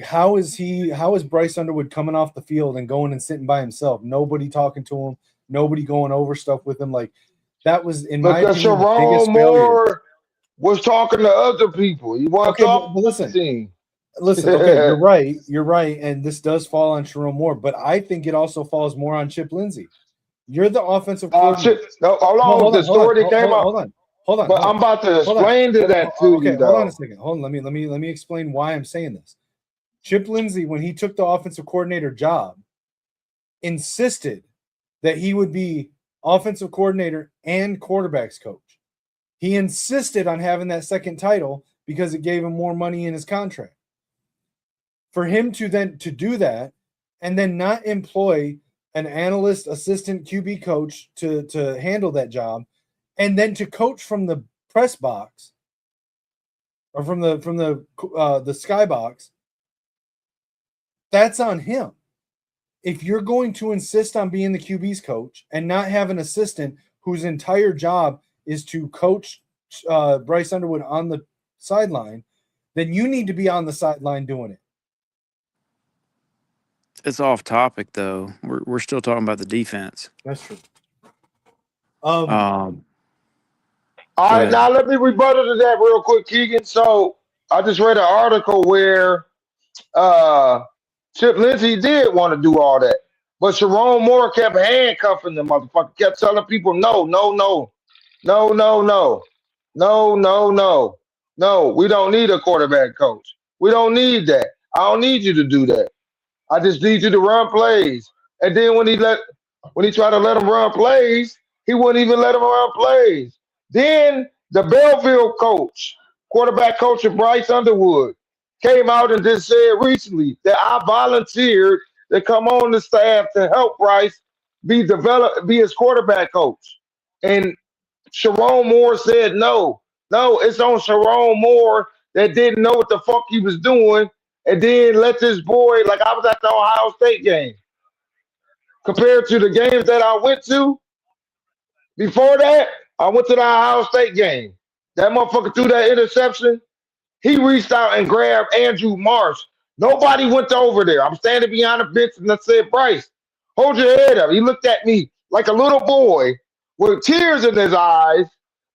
how is Bryce Underwood coming off the field and going and sitting by himself? Nobody talking to him, nobody going over stuff with him. Like that was in my opinion the biggest failure. Was talking to other people. He wasn't talking but listen, okay, you're right, and this does fall on Sharon Moore, but I think it also falls more on Chip Lindsey. You're the offensive coordinator. Hold on. The story that came out. Hold on. But I'm about to explain that to you. Okay, hold on a second. Hold on. Let me explain why I'm saying this. Chip Lindsey, when he took the offensive coordinator job, insisted that he would be offensive coordinator and quarterbacks coach. He insisted on having that second title because it gave him more money in his contract. For him to do that and then not employ an analyst, assistant QB coach to handle that job, and then to coach from the press box or from the skybox, that's on him. If you're going to insist on being the QB's coach and not have an assistant whose entire job is to coach Bryce Underwood on the sideline, then you need to be on the sideline doing it. It's off topic though. We're still talking about the defense. That's true. All right, now let me rebuttal to that real quick, Keegan. So I just read an article where Chip Lindsey did want to do all that, but Sharon Moore kept handcuffing the motherfucker, kept telling people no, we don't need a quarterback coach. We don't need that. I don't need you to do that. I just need you to run plays. And then when he tried to let him run plays, he wouldn't even let him run plays. Then the Belleville coach, quarterback coach of Bryce Underwood, came out and just said recently that I volunteered to come on the staff to help Bryce be his quarterback coach. And Sharon Moore said no, it's on Sharon Moore that didn't know what the fuck he was doing, and then let this boy, like I was at the Ohio State game. Compared to the games that I went to, before that, I went to the Ohio State game. That motherfucker threw that interception. He reached out and grabbed Andrew Marsh. Nobody went over there. I'm standing behind the bench and I said, Bryce, hold your head up. He looked at me like a little boy with tears in his eyes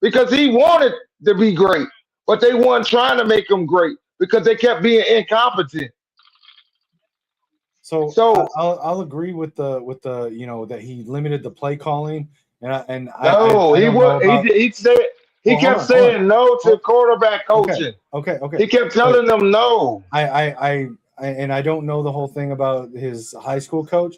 because he wanted to be great, but they weren't trying to make him great because they kept being incompetent. So I'll agree with the you know that he limited the play calling he kept saying no to quarterback coaching. Okay. He kept telling them no. I don't know the whole thing about his high school coach,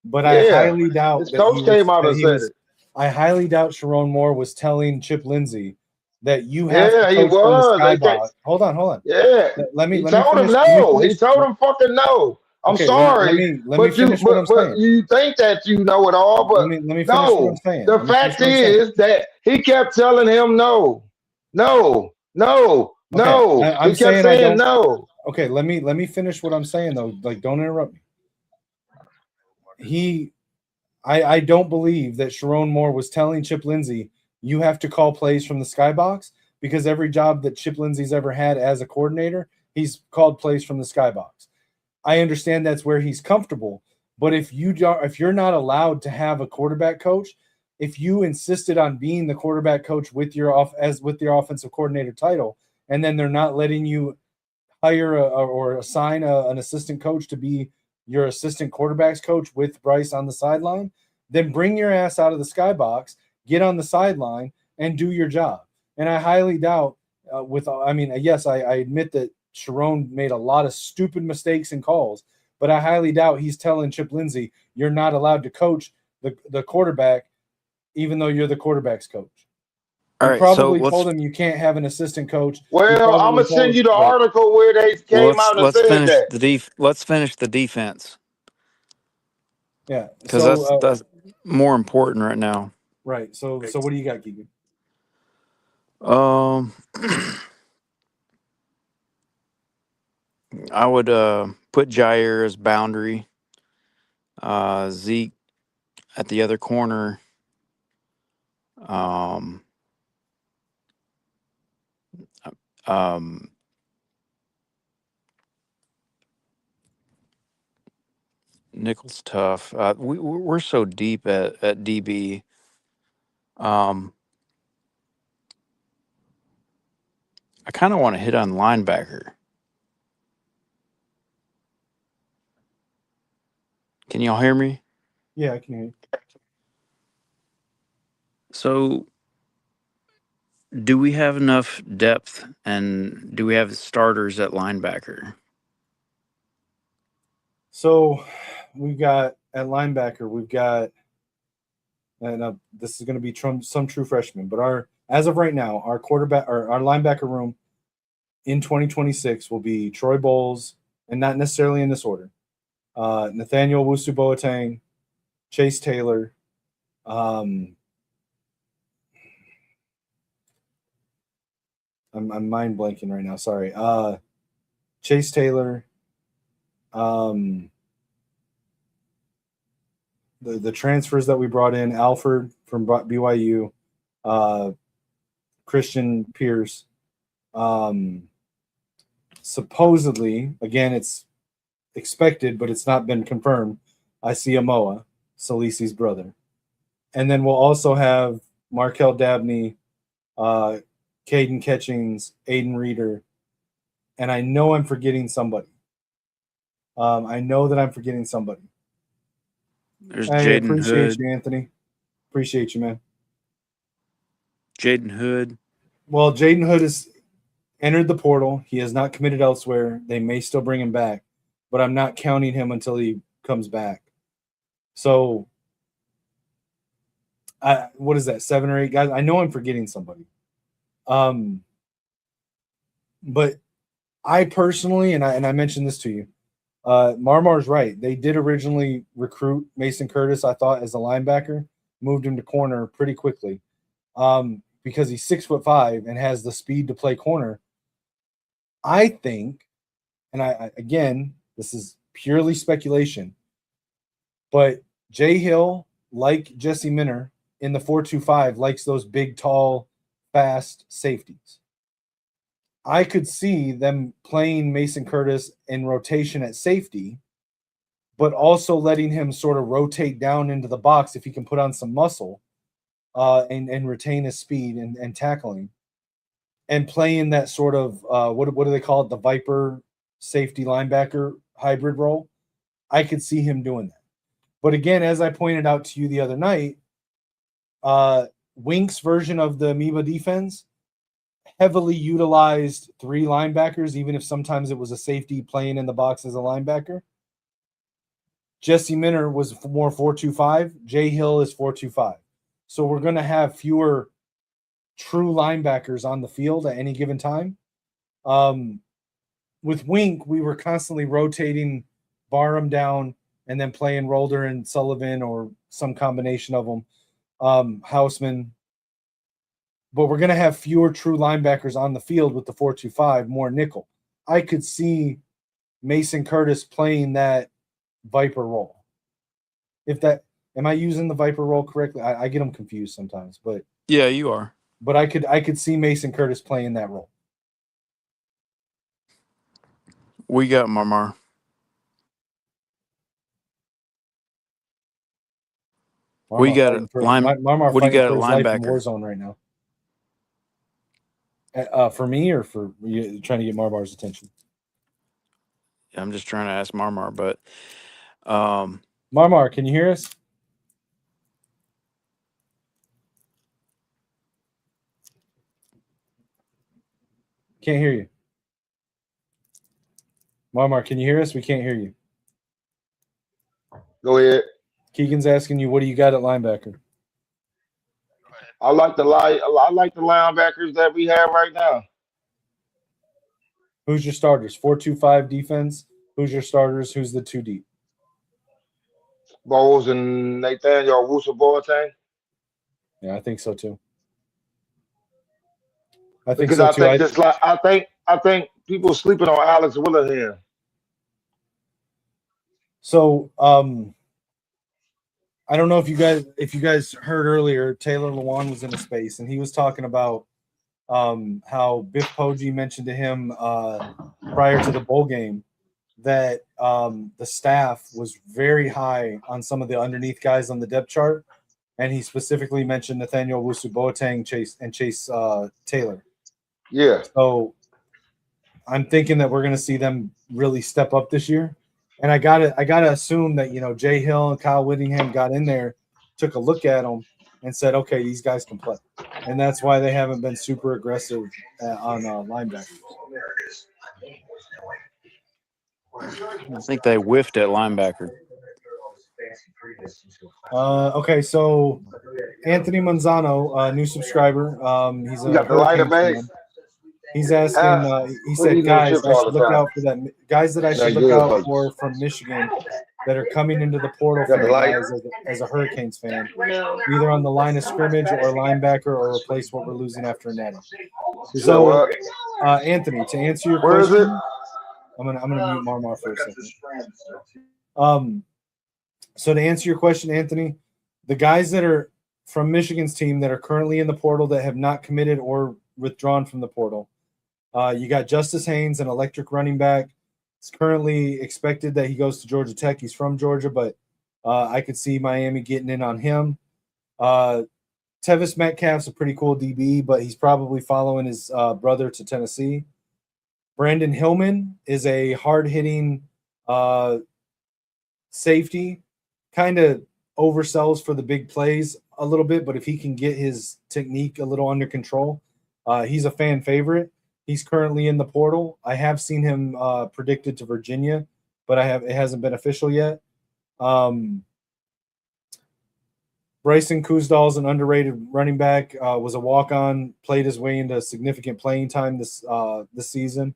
but I highly doubt his coach came out and said it. I highly doubt Sharon Moore was telling Chip Lindsey that you have to coach he was. from the skybox. Hold on. Yeah. He told him no. He told him fucking no. I'm sorry, let me finish what I'm saying. You think that you know it all, but let me finish what I'm saying. The fact is that he kept telling him no. He kept saying no. Okay, let me finish what I'm saying though. Like, don't interrupt me. I don't believe that Sharon Moore was telling Chip Lindsey you have to call plays from the skybox, because every job that Chip Lindsey's ever had as a coordinator, he's called plays from the skybox. I understand that's where he's comfortable, but if you're not allowed to have a quarterback coach, if you insisted on being the quarterback coach with your offensive coordinator title, and then they're not letting you hire or assign an assistant coach to be your assistant quarterbacks coach with Bryce on the sideline, then bring your ass out of the skybox, get on the sideline, and do your job. And I highly doubt yes, I admit that Sharon made a lot of stupid mistakes and calls, but I highly doubt he's telling Chip Lindsey, you're not allowed to coach the quarterback, even though you're the quarterback's coach. All you right, probably so told him you can't have an assistant coach. Well, I'm gonna send you the article where they came out and let's said finish that. let's finish the defense. Yeah, because that's more important right now. Right. So what do you got, Keegan? I would put Jair as boundary. Zeke at the other corner. Nickel's tough. We're so deep at DB. I kind of want to hit on linebacker. Can y'all hear me? Yeah, I can hear you. So, do we have enough depth, and do we have starters at linebacker? So, we've got at linebacker, and this is going to be some true freshmen, but as of right now, our quarterback or our linebacker room in 2026 will be Troy Bowles, and not necessarily in this order. Nathaniel Wusu-Boateng, Chase Taylor, I'm mind blanking right now. Sorry. Chase Taylor, the transfers that we brought in, Alford from BYU, Christian Pierce. Supposedly, again, it's expected, but it's not been confirmed, Isiamoa, Salisi's brother. And then we'll also have Markel Dabney, Caden Catchings, Aiden Reeder, and I know I'm forgetting somebody. I know that I'm forgetting somebody. There's Jaden Hood. Appreciate you, Anthony. Appreciate you, man. Jaden Hood. Well, Jaden Hood has entered the portal. He has not committed elsewhere. They may still bring him back, but I'm not counting him until he comes back. So, what is that, 7 or 8 guys? I know I'm forgetting somebody. But I personally, and I mentioned this to you, Marmar's right. They did originally recruit Mason Curtis, I thought, as a linebacker, moved him to corner pretty quickly because he's 6'5" and has the speed to play corner. I think, and again, this is purely speculation, but Jay Hill, like Jesse Minner in the 4-2-5, likes those big, tall, fast safeties. I could see them playing Mason Curtis in rotation at safety, but also letting him sort of rotate down into the box if he can put on some muscle and retain his speed and tackling, and playing that sort of what do they call it, the Viper safety linebacker hybrid role. I could see him doing that. But again, as I pointed out to you the other night, Wink's version of the Amoeba defense heavily utilized 3 linebackers, even if sometimes it was a safety playing in the box as a linebacker. Jesse Minner was more 4-2-5. Jay Hill is 4-2-5. So we're going to have fewer true linebackers on the field at any given time. With Wink, we were constantly rotating Barham down and then playing Rolder and Sullivan or some combination of them, Houseman. But we're going to have fewer true linebackers on the field with the 4-2-5, more nickel. I could see Mason Curtis playing that Viper role. Am I using the Viper role correctly? I get them confused sometimes, but yeah, you are. but I could see Mason Curtis playing that role. We got Marmar. We got it. Marmar what do you fighting got for at his life in linebacker? Warzone right now. For me or for you trying to get Marmar's attention? I'm just trying to ask Marmar, but Marmar, can you hear us? Can't hear you. Marmar, can you hear us? We can't hear you. Go ahead. Keegan's asking you, what do you got at linebacker? I like the linebackers that we have right now. Who's your starters? 4-2-5 defense. Who's your starters? Who's the 2 deep? Bowles and Nathaniel Wusa-Boateng. Yeah, I think so too. I think people sleeping on Alex Willingham. So I don't know if you guys heard earlier, Taylor Lewan was in a space and he was talking about how Biff Poggi mentioned to him prior to the bowl game that the staff was very high on some of the underneath guys on the depth chart, and he specifically mentioned Nathaniel Wusu-Boateng, Chase Taylor. Yeah. So I'm thinking that we're going to see them really step up this year. And I gotta assume that, Jay Hill and Kyle Whittingham got in there, took a look at them, and said, okay, these guys can play. And that's why they haven't been super aggressive on linebackers. I think they whiffed at linebacker. Okay, so Anthony Manzano, new subscriber. He's a got the lighter base. He's asking. He said, "Guys, I should look out for that. Guys that I should look out for from Michigan that are coming into the portal for you guys as a Hurricanes fan, either on the line of scrimmage or linebacker or replace what we're losing after Nettie." So, Anthony, to answer your question, is it? I'm gonna mute Marmar for a second. So to answer your question, Anthony, the guys that are from Michigan's team that are currently in the portal that have not committed or withdrawn from the portal. You got Justice Haynes, an electric running back. It's currently expected that he goes to Georgia Tech. He's from Georgia, but I could see Miami getting in on him. Tevis Metcalf's a pretty cool DB, but he's probably following his brother to Tennessee. Brandon Hillman is a hard-hitting safety, kind of oversells for the big plays a little bit, but if he can get his technique a little under control, he's a fan favorite. He's currently in the portal. I have seen him predicted to Virginia, but it hasn't been official yet. Bryson Kuzdal is an underrated running back. Was a walk-on, played his way into significant playing time this season.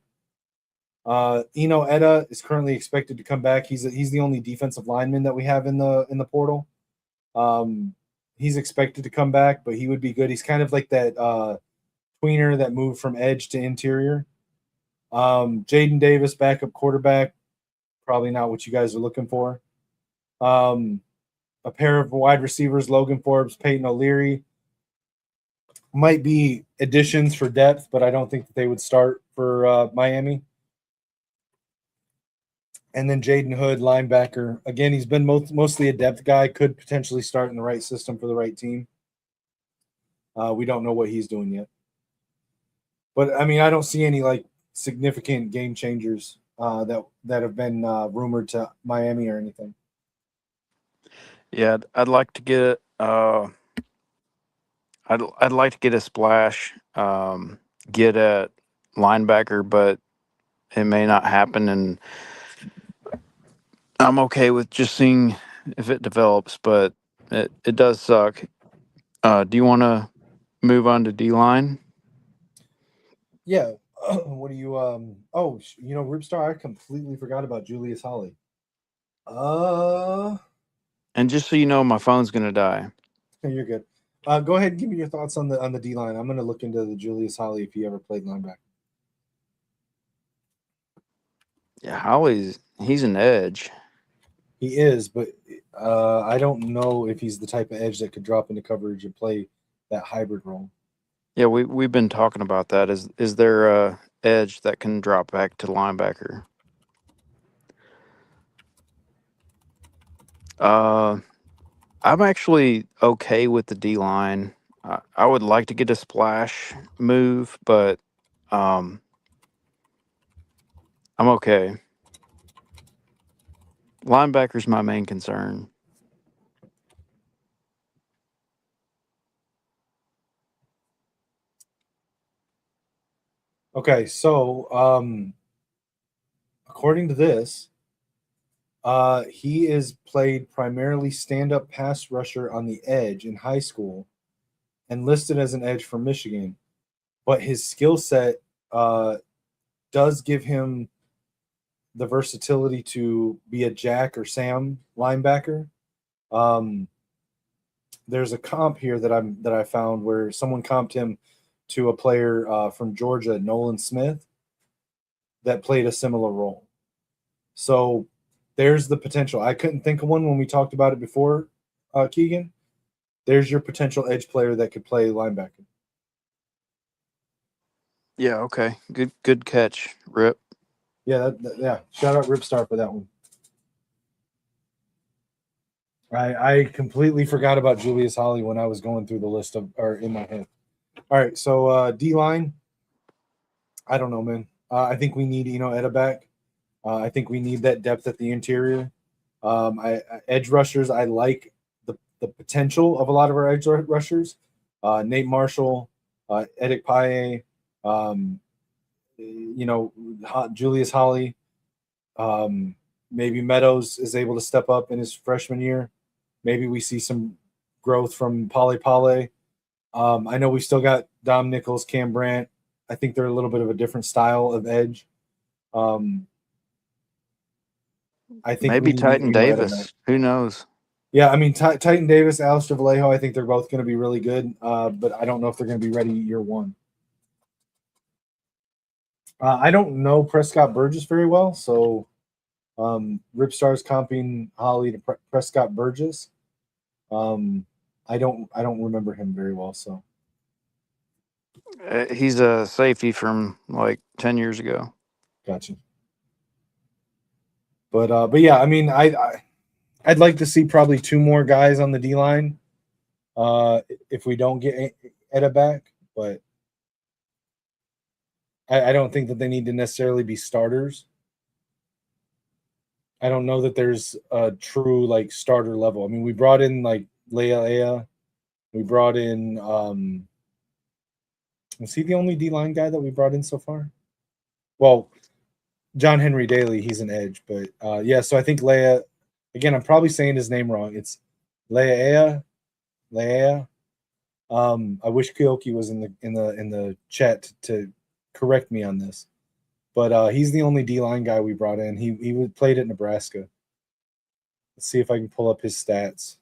Eno Etta is currently expected to come back. He's the only defensive lineman that we have in the portal. He's expected to come back, but he would be good. He's kind of like that tweener that moved from edge to interior. Jaden Davis, backup quarterback, probably not what you guys are looking for. A pair of wide receivers, Logan Forbes, Peyton O'Leary, might be additions for depth, but I don't think that they would start for Miami. And then Jaden Hood, linebacker. Again, he's been mostly a depth guy, could potentially start in the right system for the right team. We don't know what he's doing yet. But, I mean, I don't see any, significant game changers that have been rumored to Miami or anything. Yeah, I'd like to get I'd like to get a splash, get a linebacker, but it may not happen, and I'm okay with just seeing if it develops, but it does suck. Do you want to move on to D-line? Yeah. What do you Ripstar, I completely forgot about Julius Holly. And just so you know, my phone's gonna die. You're good. Go ahead and give me your thoughts on the D-line. I'm gonna look into the Julius Holly if he ever played linebacker. Yeah, he's an edge. He is, but I don't know if he's the type of edge that could drop into coverage and play that hybrid role. Yeah, we've been talking about that. Is there a edge that can drop back to linebacker? I'm actually okay with the D line. I would like to get a splash move, but I'm okay. Linebacker's my main concern. Okay, so according to this, he is played primarily stand-up pass rusher on the edge in high school and listed as an edge for Michigan. But his skill set does give him the versatility to be a Jack or Sam linebacker. There's a comp here that I found where someone comped him to a player from Georgia, Nolan Smith, that played a similar role. So there's the potential. I couldn't think of one when we talked about it before, Keegan. There's your potential edge player that could play linebacker. Yeah, okay. Good catch, Rip. Yeah, yeah. Shout out Ripstar for that one. I completely forgot about Julius Holly when I was going through the list or in my head. All right, so D line. I don't know, man. I think we need Etta back. I think we need that depth at the interior. Edge rushers. I like the potential of a lot of our edge rushers. Nate Marshall, Edic Paye, Julius Holly. Maybe Meadows is able to step up in his freshman year. Maybe we see some growth from Pale. I know we still got Dom Nichols, Cam Brandt. I think they're a little bit of a different style of edge. I think maybe Titan Davis. Who knows? Yeah, I mean, Titan Davis, Alistair Vallejo, I think they're both going to be really good, but I don't know if they're going to be ready year one. I don't know Prescott Burgess very well, so Ripstar's comping Holly to Prescott Burgess. I don't remember him very well, so. He's a safety from like 10 years ago. Gotcha. But yeah, I mean, I'd like to see probably two more guys on the D line if we don't get Etta back, but I don't think that they need to necessarily be starters. I don't know that there's a true like starter level. I mean, we brought in like Leia. We brought in is he the only D line guy that we brought in so far? Well, John Henry Daly, he's an edge, but yeah, so I think Leia, again, I'm probably saying his name wrong. It's Leia. I wish Kyoki was in the chat to correct me on this. But he's the only D-line guy we brought in. He played at Nebraska. Let's see if I can pull up his stats.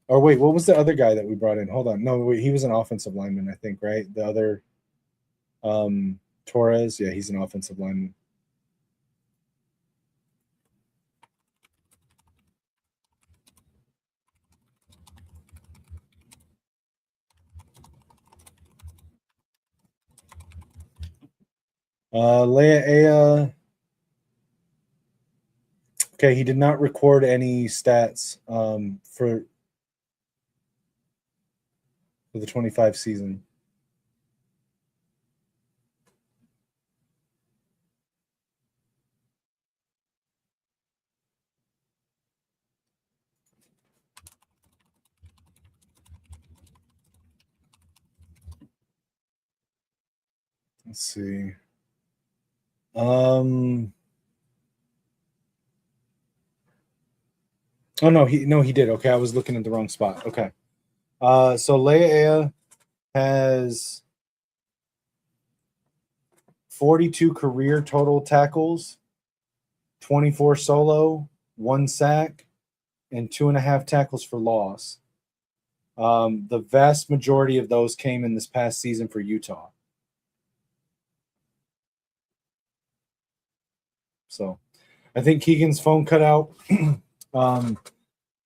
Or wait, what was the other guy that we brought in? Hold on. No, wait, he was an offensive lineman, I think, right? The other Torres, yeah, he's an offensive lineman. Leia. Okay, he did not record any stats for the 25 season. Let's see. Oh no, he did. Okay, I was looking at the wrong spot. Okay. So Leia has 42 career total tackles, 24 solo, 1 sack, and 2.5 tackles for loss. The vast majority of those came in this past season for Utah. So I think Keegan's phone cut out. All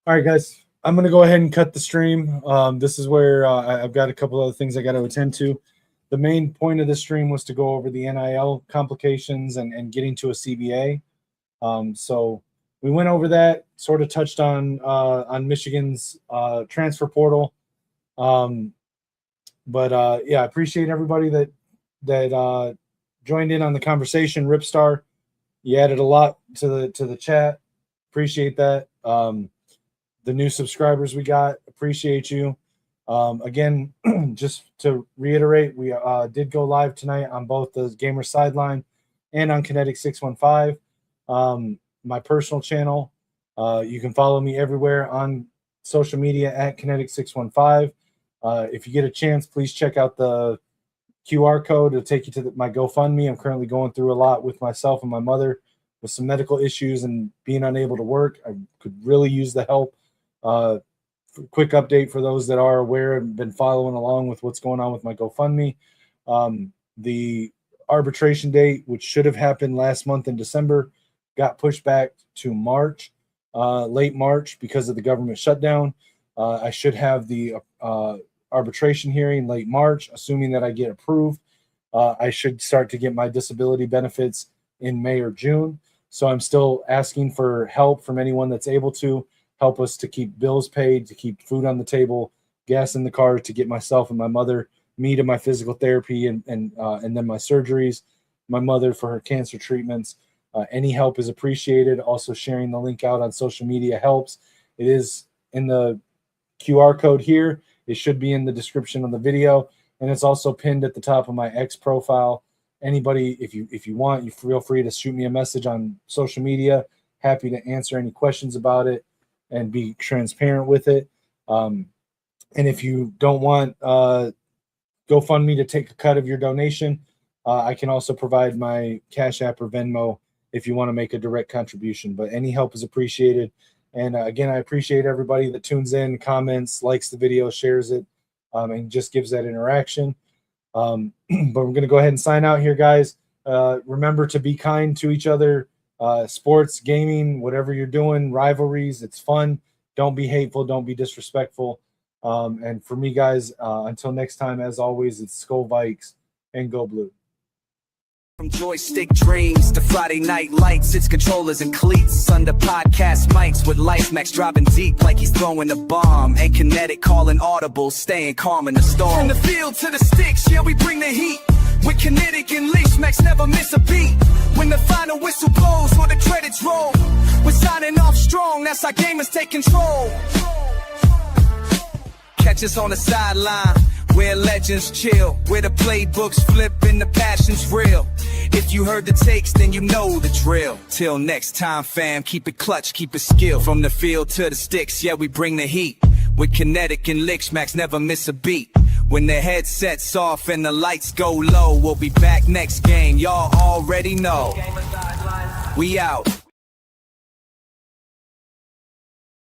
right, guys. I'm going to go ahead and cut the stream. This is where I've got a couple other things I got to attend to. The main point of this stream was to go over the NIL complications and getting to a CBA. So we went over that, sort of touched on Michigan's transfer portal. But yeah, I appreciate everybody that joined in on the conversation. Ripstar, you added a lot to the chat. Appreciate that. The new subscribers we got, appreciate you. Again, just to reiterate, we did go live tonight on both the Gamer Sideline and on Kinetik 615. My personal channel, you can follow me everywhere on social media at Kinetik 615. If you get a chance, please check out the QR code. It'll take you to my GoFundMe. I'm currently going through a lot with myself and my mother with some medical issues and being unable to work. I could really use the help. Quick update for those that are aware and been following along with what's going on with my GoFundMe. The arbitration date, which should have happened last month in December, got pushed back to March, late March, because of the government shutdown. I should have the arbitration hearing late March, assuming that I get approved. I should start to get my disability benefits in May or June. So I'm still asking for help from anyone that's able to help us to keep bills paid, to keep food on the table, gas in the car, to get myself and my mother, me to my physical therapy and then my surgeries, my mother for her cancer treatments. Any help is appreciated. Also sharing the link out on social media helps. It is in the QR code here. It should be in the description of the video, and it's also pinned at the top of my X profile. Anybody, if you want, you feel free to shoot me a message on social media. Happy to answer any questions about it and be transparent with it. And if you don't want GoFundMe to take a cut of your donation, I can also provide my Cash App or Venmo if you want to make a direct contribution. But any help is appreciated. And again, I appreciate everybody that tunes in, comments, likes the video, shares it, and just gives that interaction. But we're going to go ahead and sign out here, guys. Remember to be kind to each other. Sports, gaming, whatever you're doing, rivalries, it's fun. Don't be hateful. Don't be disrespectful. And for me, guys, until next time, as always, it's Skull Vikes and Go Blue. From joystick dreams to Friday night lights, it's controllers and cleats under podcast mics with Life Max driving deep like he's throwing a bomb. And Kinetik calling audible, staying calm in the storm. From the field to the sticks, yeah, we bring the heat. With Kinetik and Life Max, never miss a beat. When the final whistle blows or the credits roll, we're signing off strong, that's how gamers take control. Catch us on the sideline, where legends chill, where the playbooks flip and the passion's real. If you heard the takes, then you know the drill. Till next time, fam, keep it clutch, keep it skill. From the field to the sticks, yeah, we bring the heat. With Kinetik and Lichmax, never miss a beat. When the headset's off and the lights go low, we'll be back next game, y'all already know. We out.